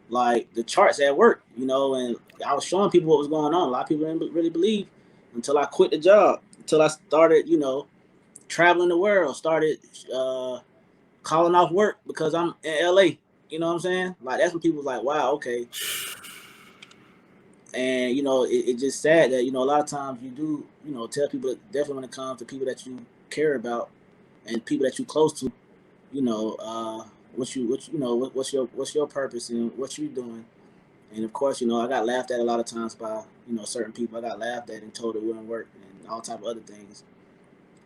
like the charts at work, and I was showing people what was going on. A lot of people didn't really believe until I quit the job, until I started, traveling the world, started calling off work because I'm in LA. You know what I'm saying? Like that's when people was like, wow, okay. And it just sad that a lot of times you do tell people that definitely when it comes to people that you care about and people that you close to, what's your purpose and what you doing. And of course, I got laughed at a lot of times by certain people. I got laughed at and told it wouldn't work and all type of other things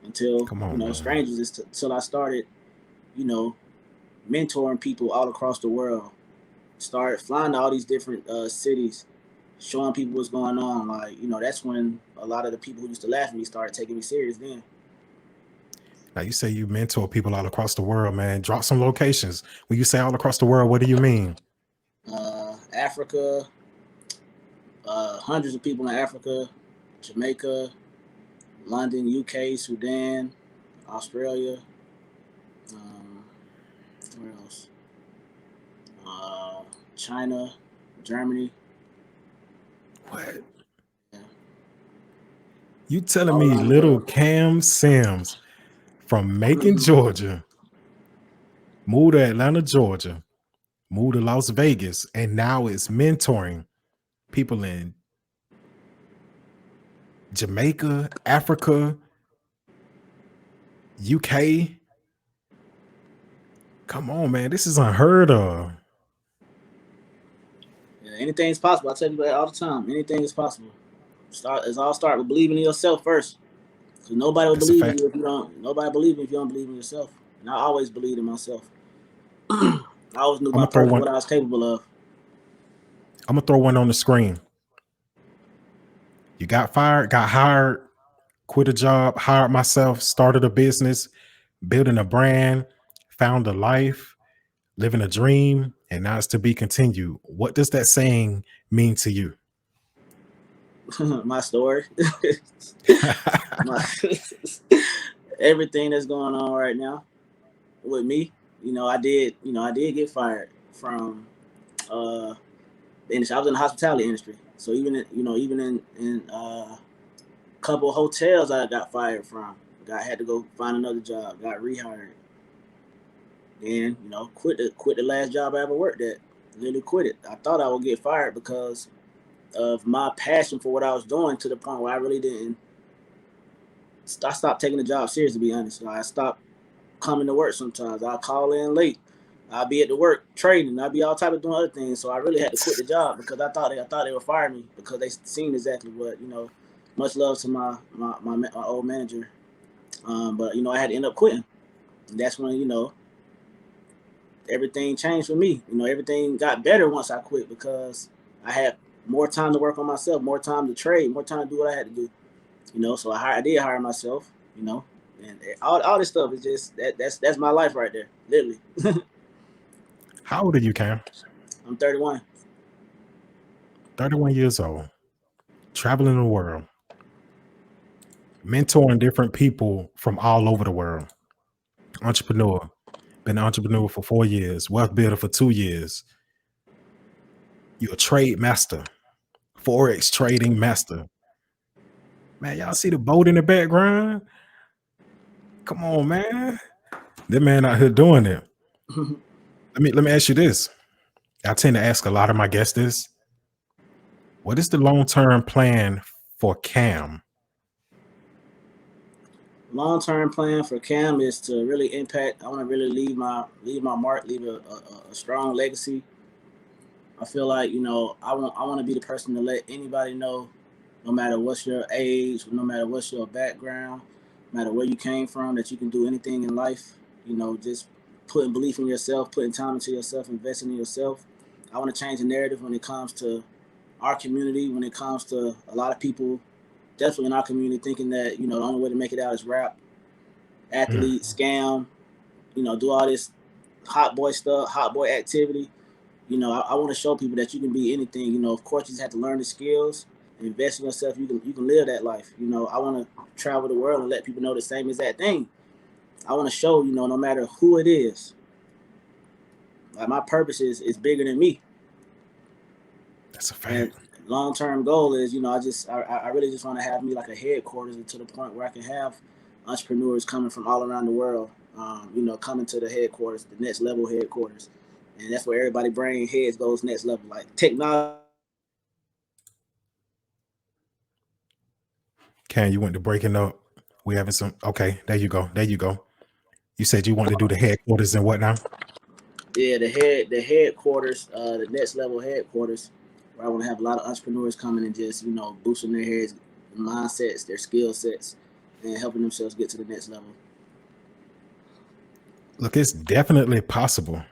until Come on, man. strangers until I started you know mentoring people all across the world. Started flying to all these different cities, showing people what's going on. Like that's when a lot of the people who used to laugh at me started taking me serious. Then Now you say you mentor people all across the world, man. Drop some locations. When you say all across the world, what do you mean? Africa, hundreds of people in Africa, Jamaica, London, UK, Sudan, Australia. Um, where else? Uh, China, Germany. What? Yeah, You telling all me around the little world. Cam Sims from Macon, Georgia, moved to Atlanta, Georgia, moved to Las Vegas, and now is mentoring people in Jamaica, Africa, UK? Come on, man. This is unheard of. Yeah, anything's possible. I tell you that all the time. Anything is possible. It's all start with believing in yourself first. Cause nobody will That's a believe in fact. you if you don't. Nobody believe in you if you don't believe in yourself. And I always believed in myself. I always knew I'm my gonna throw purpose, one. what I was capable of. I'm gonna throw one on the screen. You got fired, got hired, quit a job, hired myself, started a business, building a brand, found a life, living a dream, and now it's to be continued. What does that saying mean to you? My story, my everything that's going on right now with me. I did get fired from uh, the industry. I was in the hospitality industry, so even in a couple of hotels I got fired from. Had to go find another job. Got rehired. Then quit the last job I ever worked at. Literally quit it. I thought I would get fired because of my passion for what I was doing to the point where I really didn't. I stopped taking the job serious, to be honest. I stopped coming to work sometimes. I'll call in late. I'll be at the work trading. I'll be all type of doing other things. So I really had to quit the job because I thought they would fire me because they seen exactly what. Much love to my old manager, but I had to end up quitting. And that's when everything changed for me. Everything got better once I quit because I had more time to work on myself, more time to trade, more time to do what I had to do. So I did hire myself. And all this stuff is just that's my life right there, literally. How old are you, Cam? I'm 31. 31 years old, traveling the world, mentoring different people from all over the world. Entrepreneur, been an entrepreneur for 4 years, wealth builder for 2 years. You're a trade master, Forex trading master. Man, y'all see the boat in the background? Come on, man. That man out here doing it. Let me ask you this. I tend to ask a lot of my guests this. What is the long-term plan for Cam? Long-term plan for Cam is to really impact. I want to really leave my mark, leave a strong legacy. I feel like I want to be the person to let anybody know, no matter what's your age, no matter what's your background, no matter where you came from, that you can do anything in life. Just putting belief in yourself, putting time into yourself, investing in yourself. I want to change the narrative when it comes to our community, when it comes to a lot of people, definitely in our community, thinking that the only way to make it out is rap, Mm. athlete, scam, do all this hot boy stuff, hot boy activity. I want to show people that you can be anything. Of course, you just have to learn the skills and invest in yourself. You can live that life. I want to travel the world and let people know the same exact thing. I want to show no matter who it is, like my purpose is bigger than me. That's a And fact. long term goal is I really just want to have me like a headquarters, to the point where I can have entrepreneurs coming from all around the world. Coming to the headquarters, the next level headquarters, and that's where everybody brain heads goes next level. Like technology. Cam, you went to breaking up. We having some. Okay, there you go. There you go. You said you want to do the headquarters and what now? Yeah, the headquarters, the next level headquarters, where I want to have a lot of entrepreneurs coming and just boosting their heads, mindsets, their skill sets, and helping themselves get to the next level. Look, it's definitely possible.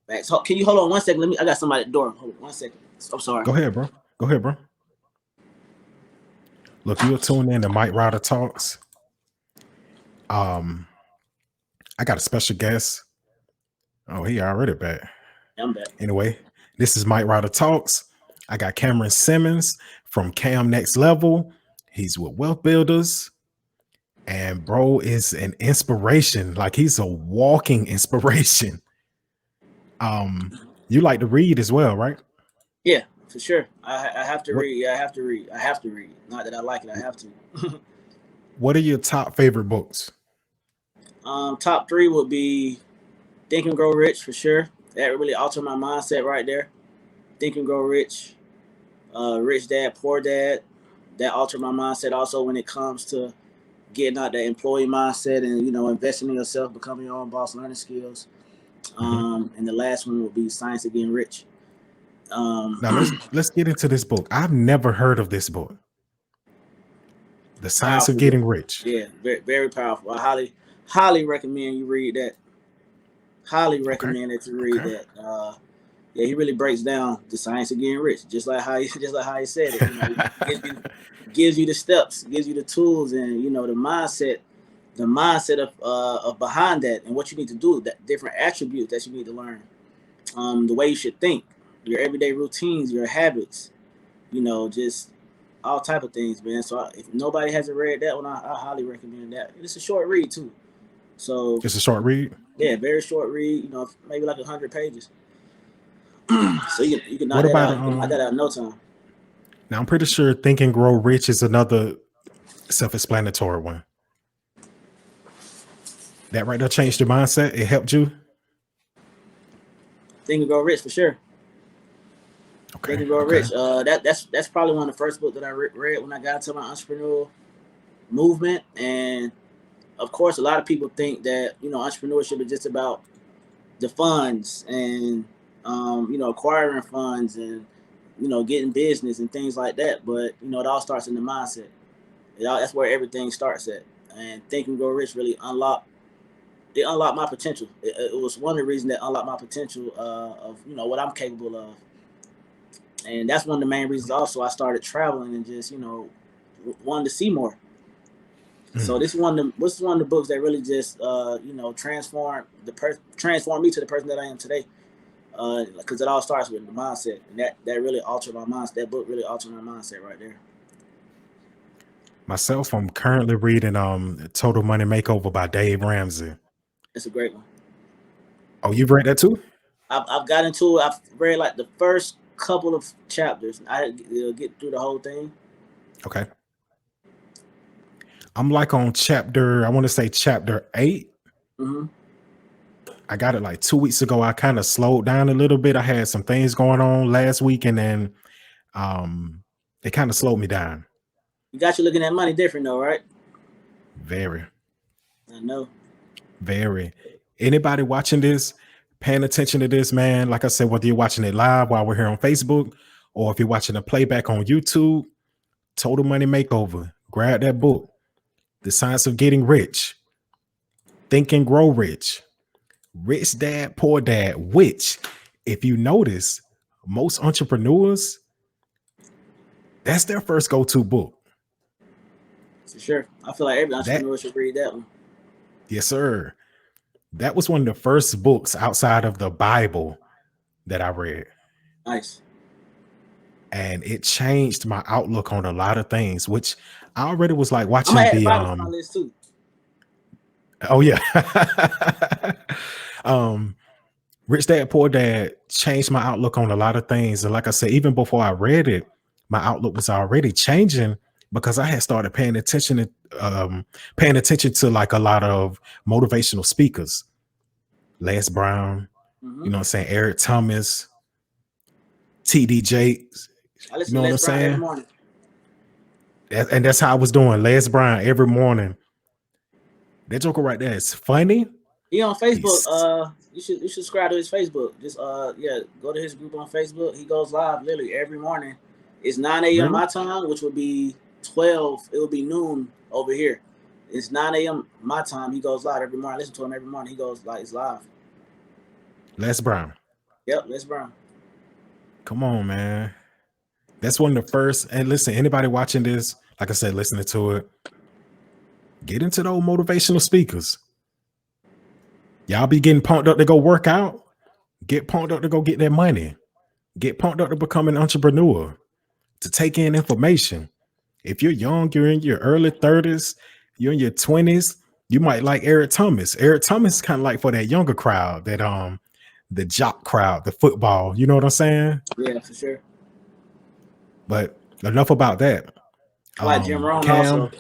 Back. So, can you hold on 1 second? I got somebody at the door. Hold on 1 second. I'm sorry. Go ahead, bro. Go ahead, bro. Look, you're tuned in to Mike Ryder Talks. Um, I got a special guest. Oh, he already back. I'm back. Anyway, this is Mike Ryder Talks. I got Cameron Simmons from Cam Next Level. He's with Wealth Builders. And bro is an inspiration. Like he's a walking inspiration. You like to read as well, right? Yeah, for sure. I have to What read. Yeah, I have to read. I have to read. Not that I like it. I have to. what are your top favorite books? Top three would be Think and Grow Rich for sure. That really altered my mindset right there. Think and Grow Rich. Rich Dad, Poor Dad. That altered my mindset also when it comes to getting out that employee mindset and investing in yourself, becoming your own boss, learning skills. Mhm. And the last one would be Science of Getting Rich. Um, Now let's get into this book. I've never heard of this book. The Science of Powerful book. Getting Rich. Yeah, very, very powerful. I highly recommend you read that. Highly Okay. recommend that you read Okay. that. Yeah, he really breaks down the science of getting rich, just like how he said it. Gives you the steps, gives you the tools, and the mindset of behind that, and what you need to do, that different attributes that you need to learn, the way you should think, your everyday routines, your habits, just all type of things, man. So if nobody hasn't read that one, I highly recommend that. It's a short read too, so It's a short read. yeah, very short read. Maybe like 100 pages. So you can knock What that about out. You can knock that out in no time. now I'm pretty sure Think and Grow Rich is another self-explanatory one. That right there changed your mindset. It helped you. Think and Grow Rich for sure. Think Okay. and Grow Okay. Rich. That's probably one of the first books that I read when I got into my entrepreneurial movement. And of course, a lot of people think that entrepreneurship is just about the funds and acquiring funds and getting business and things like that. But it all starts in the mindset. That's where everything starts at. And Think and Grow Rich really unlocked my potential. It was one of the reasons that unlocked my potential of what I'm capable of, and that's one of the main reasons. Also, I started traveling and just wanted to see more. So Mm. this is one of the books that really just transformed me to the person that I am today. Because it all starts with the mindset, and that really altered my mindset. That book really altered my mindset right there. Myself, I'm currently reading Total Money Makeover by Dave Ramsey. It's a great one. Oh, you've read that too? I've got into it. I've read like the first couple of chapters. I had to get through the whole thing. Okay. I'm like on chapter, I want to say chapter 8. Mm-hmm. I got it like 2 weeks ago. I kind of slowed down a little bit. I had some things going on last week, and then it kind of slowed me down. You got you looking at money different though, right? Very, I know. very. Anybody watching this, paying attention to this, man, like I said, whether you're watching it live while we're here on Facebook, or if you're watching a playback on YouTube, Total Money Makeover. Grab that book, The Science of Getting Rich, Think and Grow Rich, Rich Dad, Poor Dad, which, if you notice, most entrepreneurs, that's their first go-to book. For sure. I feel like every That, entrepreneur should read that one. yes, sir. That was one of the first books outside of the Bible that I read. Nice. And it changed my outlook on a lot of things, which I already was like I'm gonna watching add the the Bible to my list too. oh yeah. um Rich Dad Poor Dad changed my outlook on a lot of things. And like I said, even before I read it, my outlook was already changing because I had started paying attention to like a lot of motivational speakers. Les Brown, Mm-hmm. you know what I'm saying, Eric Thomas, TD Jakes, I you listen know to what Les I'm Brown every saying? morning. And that's how I was doing. Les Brown every morning. That joker right there is funny. He on Facebook. He's You should subscribe to his Facebook. Just yeah, go to his group on Facebook. He goes live literally every morning. It's 9 a.m. really my time, which would be 12. It would be noon over here. It's 9 a.m. my time. He goes live every morning. I listen to him every morning. He goes like it's live. Les Brown. Yep, Les Brown. Come on, man. That's one of the first. And listen, anybody watching this, like I said, listening to it, get into those motivational speakers. Y'all be getting pumped up to go work out. Get pumped up to go get that money. Get pumped up to become an entrepreneur, to take in information. If you're young, you're in your early 30s, you're in your 20s, you might like Eric Thomas. Eric Thomas is kind of like for that younger crowd, that the jock crowd, the football, you know what I'm saying? Yeah, for sure. But enough about that. I like Jim Rohn Cam. also.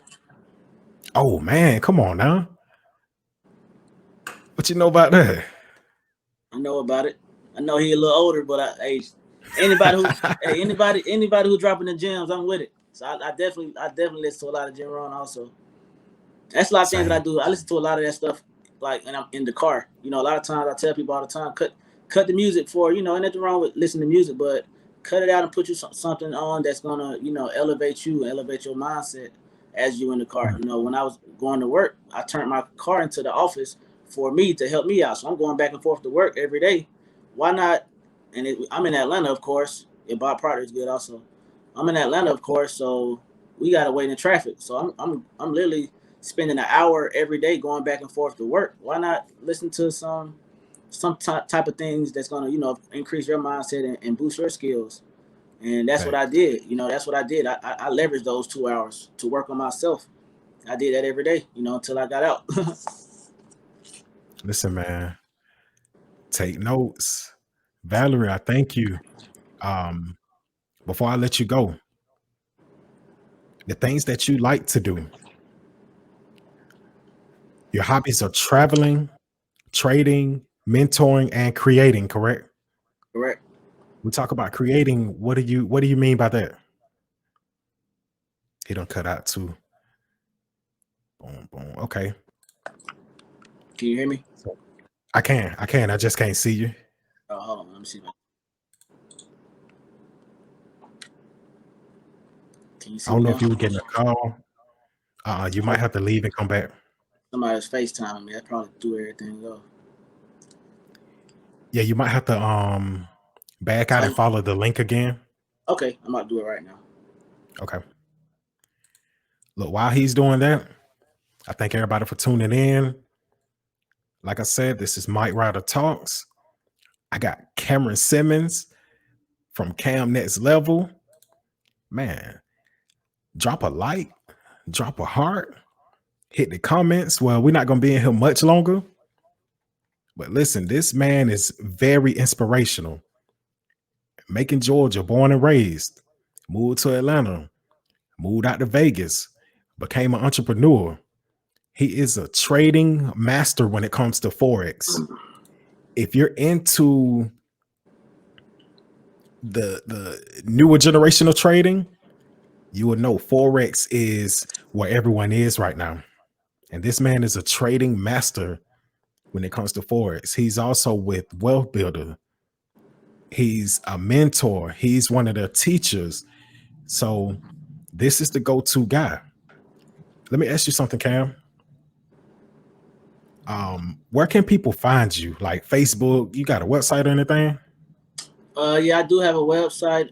Oh man, come on now. What you know about that? I know about it. I know he a little older, but anybody who anybody who dropping the gems, I'm with it. So I definitely listen to a lot of Jim Rohn also. That's a lot of things that I Same. do. I listen to a lot of that stuff, like, and I'm in the car. You know, a lot of times I tell people all the time, cut the music for, you know, ain't nothing wrong with listening to music, but cut it out and put you something on that's gonna, you know, elevate you, elevate your mindset as you in the car. You know, when I was going to work, I turned my car into the office for me to help me out. So I'm going back and forth to work every day. Why not? And I'm in Atlanta, of course. And Bob Proctor is good also. I'm in Atlanta, of course, so we gotta wait in traffic. So I'm literally spending an hour every day going back and forth to work. Why not listen to some type of things that's gonna, you know, increase your mindset and boost your skills? And that's what I Fact. did. You know, that's what I did. I leveraged those 2 hours to work on myself. I did that every day, you know, until I got out. Listen, man, take notes. Valerie, I thank you. Um, Before I let you go, the things that you like to do, your hobbies are traveling, trading, mentoring, and creating, correct? Correct. We talk about creating. What do you mean by that? He don't cut out too. Boom, boom. Okay. Can you hear me? So I can. I just can't see you. Oh, hold on. Let me see. Can you I see don't me know now? if you were getting a call. You might have to leave and come back. Somebody's FaceTiming me. That probably threw everything off. Yeah, you might have to back out and follow the link again. Okay, I'm about to do it right now. Okay. Look, while he's doing that, I thank everybody for tuning in. Like I said, this is Mike Ryder Talks. I got Cameron Simmons from Cam Next Level. Man, drop a like, drop a heart, hit the comments. Well, we're not going to be in here much longer. But listen, this man is very inspirational. Macon, Georgia, born and raised, moved to Atlanta, moved out to Vegas, became an entrepreneur. He is a trading master when it comes to Forex. If you're into the newer generation of trading, you will know Forex is where everyone is right now. And this man is a trading master when it comes to Forex. He's also with Wealth Builder. He's a mentor. He's one of the teachers. So this is the go-to guy. Let me ask you something, Cam. Where can people find you? Like Facebook? You got a website or anything? Yeah, I do have a website.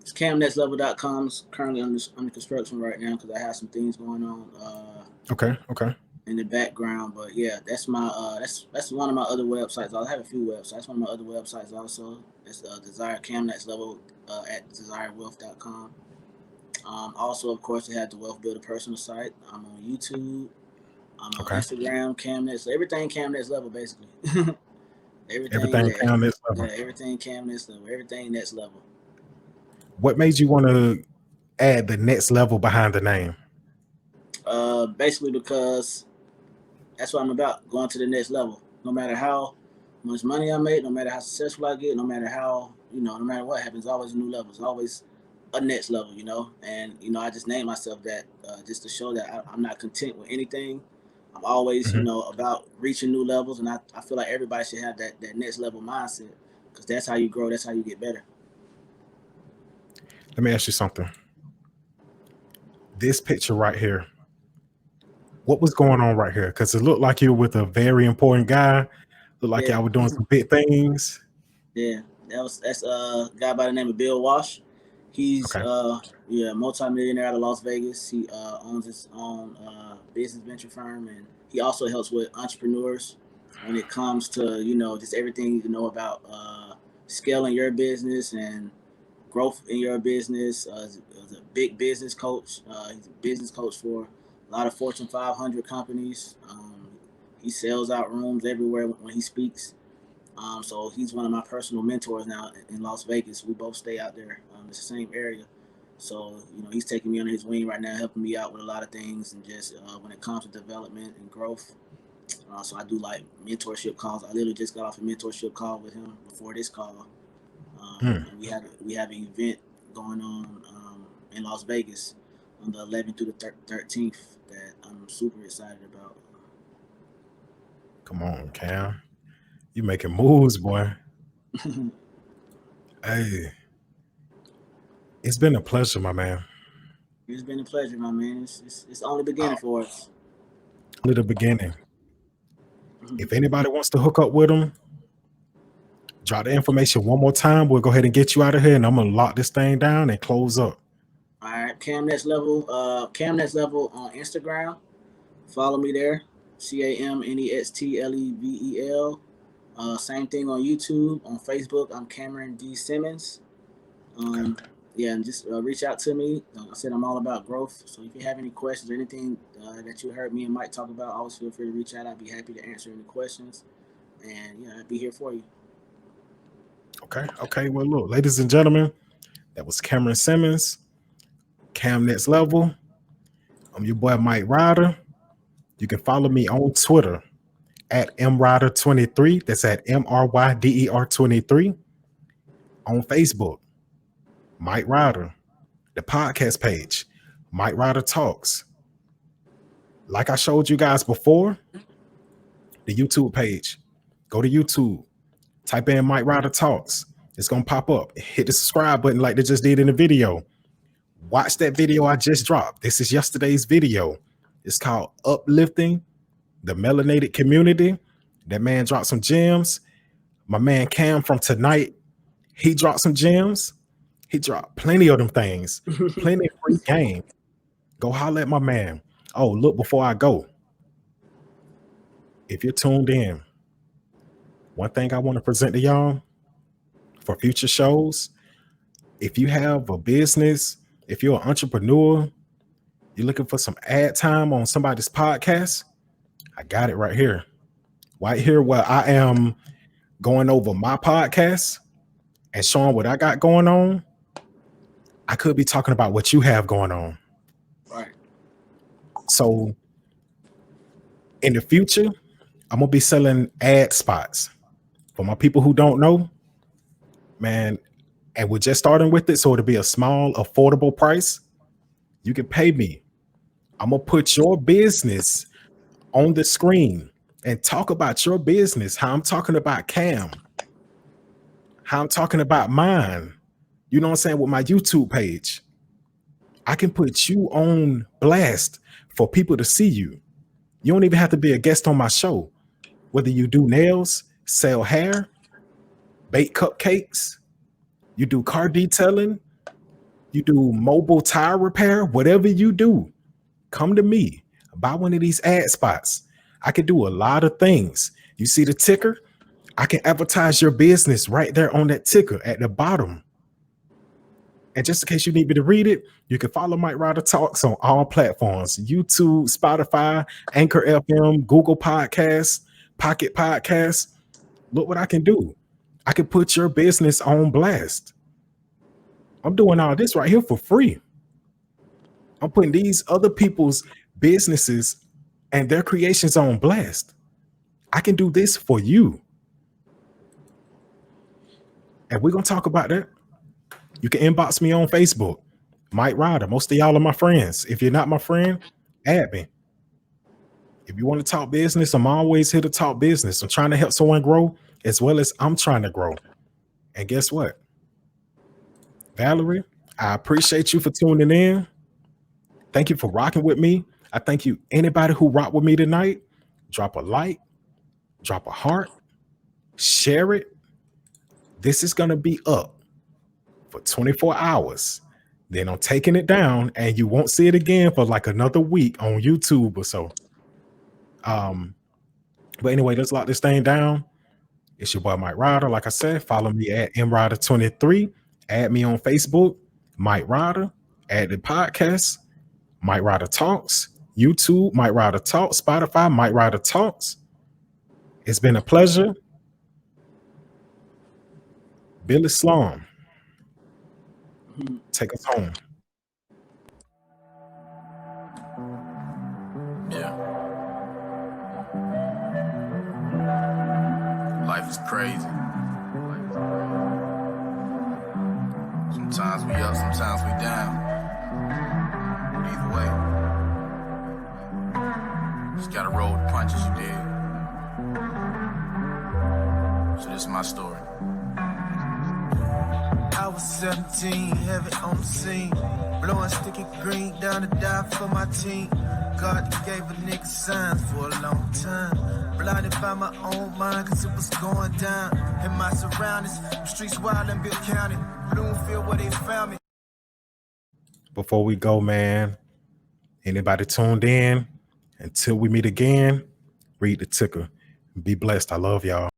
It's camnextlevel.com. It's currently under construction right now because I have some things going on Okay. in the background. But yeah, that's my that's one of my other websites. I have a few websites. One of my other websites also. It's Desire Cam Next Level at desirewealth.com. Also, of course, I have the Wealth Builder personal site. I'm on YouTube. I'm on Okay. Instagram. Cam Next. Everything Cam Next Level basically. Everything, Everything yeah, Cam this yeah, level. everything Cam Next Level. Everything next level. What made you want to add the next level behind the name? Basically because that's what I'm about, going to the next level. No matter how much money I make, no matter how successful I get, no matter how, no matter what happens, always a new level. It's always a next level, And, I just named myself that just to show that I'm not content with anything. I'm always, Mhm. about reaching new levels. And I feel like everybody should have that next level mindset because that's how you grow. That's how you get better. Let me ask you something. This picture right here, what was going on right here? Because it looked like you were with a very important guy. Looked like Yeah. y'all were doing some big things. Yeah, that's a guy by the name of Bill Walsh. He's Okay. multimillionaire out of Las Vegas. He owns his own business venture firm, and he also helps with entrepreneurs when it comes to just everything you know about scaling your business and growth in your business. He's a big business coach. He's a business coach for a lot of Fortune 500 companies. He sells out rooms everywhere when he speaks. So he's one of my personal mentors now in Las Vegas. We both stay out there in the same area. So he's taking me under his wing right now, helping me out with a lot of things, and just when it comes to development and growth. So I do like mentorship calls. I literally just got off a mentorship call with him before this call, Hmm. and we have an event going on in Las Vegas on the 11th through the 13th that I'm super excited about. Come on, Cam. You making moves, boy. Hey, it's been a pleasure, my man. It's been a pleasure, my man. It's only beginning for us. Only the beginning. If anybody wants to hook up with him, drop the information one more time. We'll go ahead and get you out of here, and I'm gonna lock this thing down and close up. All right, Cam Next Level. Cam Next Level on Instagram. Follow me there. CamNextLevel. Same thing on YouTube. On Facebook, I'm Cameron D. Simmons. Okay. Yeah, and just reach out to me. Like I said, I'm all about growth. So if you have any questions or anything that you heard me and Mike talk about, always feel free to reach out. I'd be happy to answer any questions. And I'd be here for you. Okay. Okay. Well, look, ladies and gentlemen, that was Cameron Simmons, Cam Next Level. I'm your boy Mike Ryder. You can follow me on Twitter at mryder23. That's at MRYDER23. On Facebook, Mike Ryder. The podcast page, Mike Ryder Talks. Like I showed you guys before, the YouTube page. Go to YouTube, type in Mike Ryder Talks. It's gonna pop up. Hit the subscribe button like they just did in the video. Watch that video I just dropped. This is yesterday's video. It's called Uplifting the Melanated Community. That man dropped some gems. My man Cam from tonight, he dropped some gems. He dropped plenty of them things, plenty of free game. Go holler at my man. Oh, look, before I go, if you're tuned in, one thing I want to present to y'all for future shows, if you have a business, if you're an entrepreneur, you're looking for some ad time on somebody's podcast, I got it right here. Right here where I am going over my podcast and showing what I got going on. I could be talking about what you have going on. Right. So in the future, I'm gonna be selling ad spots. For my people who don't know, man, and we're just starting with it, so it'll be a small, affordable price. You can pay me. I'm gonna put your business on the screen and talk about your business, how I'm talking about Cam, how I'm talking about mine. You know what I'm saying? With my YouTube page, I can put you on blast for people to see you. You don't even have to be a guest on my show. Whether you do nails, sell hair, bake cupcakes, you do car detailing, you do mobile tire repair, whatever you do, come to me. Buy one of these ad spots. I can do a lot of things. You see the ticker? I can advertise your business right there on that ticker at the bottom. And just in case you need me to read it, you can follow Mike Ryder Talks on all platforms: YouTube, Spotify, Anchor FM, Google Podcasts, Pocket Podcasts. Look what I can do. I can put your business on blast. I'm doing all this right here for free. I'm putting these other people's businesses and their creations on blast. I can do this for you. And we're going to talk about that. You can inbox me on Facebook, Mike Ryder. Most of y'all are my friends. If you're not my friend, add me. If you want to talk business, I'm always here to talk business. I'm trying to help someone grow as well as I'm trying to grow. And guess what? Valerie, I appreciate you for tuning in. Thank you for rocking with me. I thank you, anybody who rocked with me tonight. Drop a like, drop a heart, share it. This is going to be up for 24 hours. Then I'm taking it down and you won't see it again for like another week on YouTube or so. But anyway, let's lock this thing down. It's your boy Mike Ryder. Like I said, follow me at mryder23. Add me on Facebook, Mike Ryder. Add the podcast, Mike Ryder Talks. YouTube, Mike Ryder Talks. Spotify, Mike Ryder Talks. It's been a pleasure. Billy Slum, take us home. Yeah. Life is crazy. Sometimes we up, sometimes we down. But either way, just gotta roll the punches, you dig? So this is my story. I was 17, heavy on the scene. Blowing sticky green down the dive for my team. God gave a nigga signs for a long time. Blinded by my own mind, cause it was going down. In my surroundings, streets wild in Bill County. Bloomfield where they found me. Before we go, man, anybody tuned in? Until we meet again, read the ticker. Be blessed. I love y'all.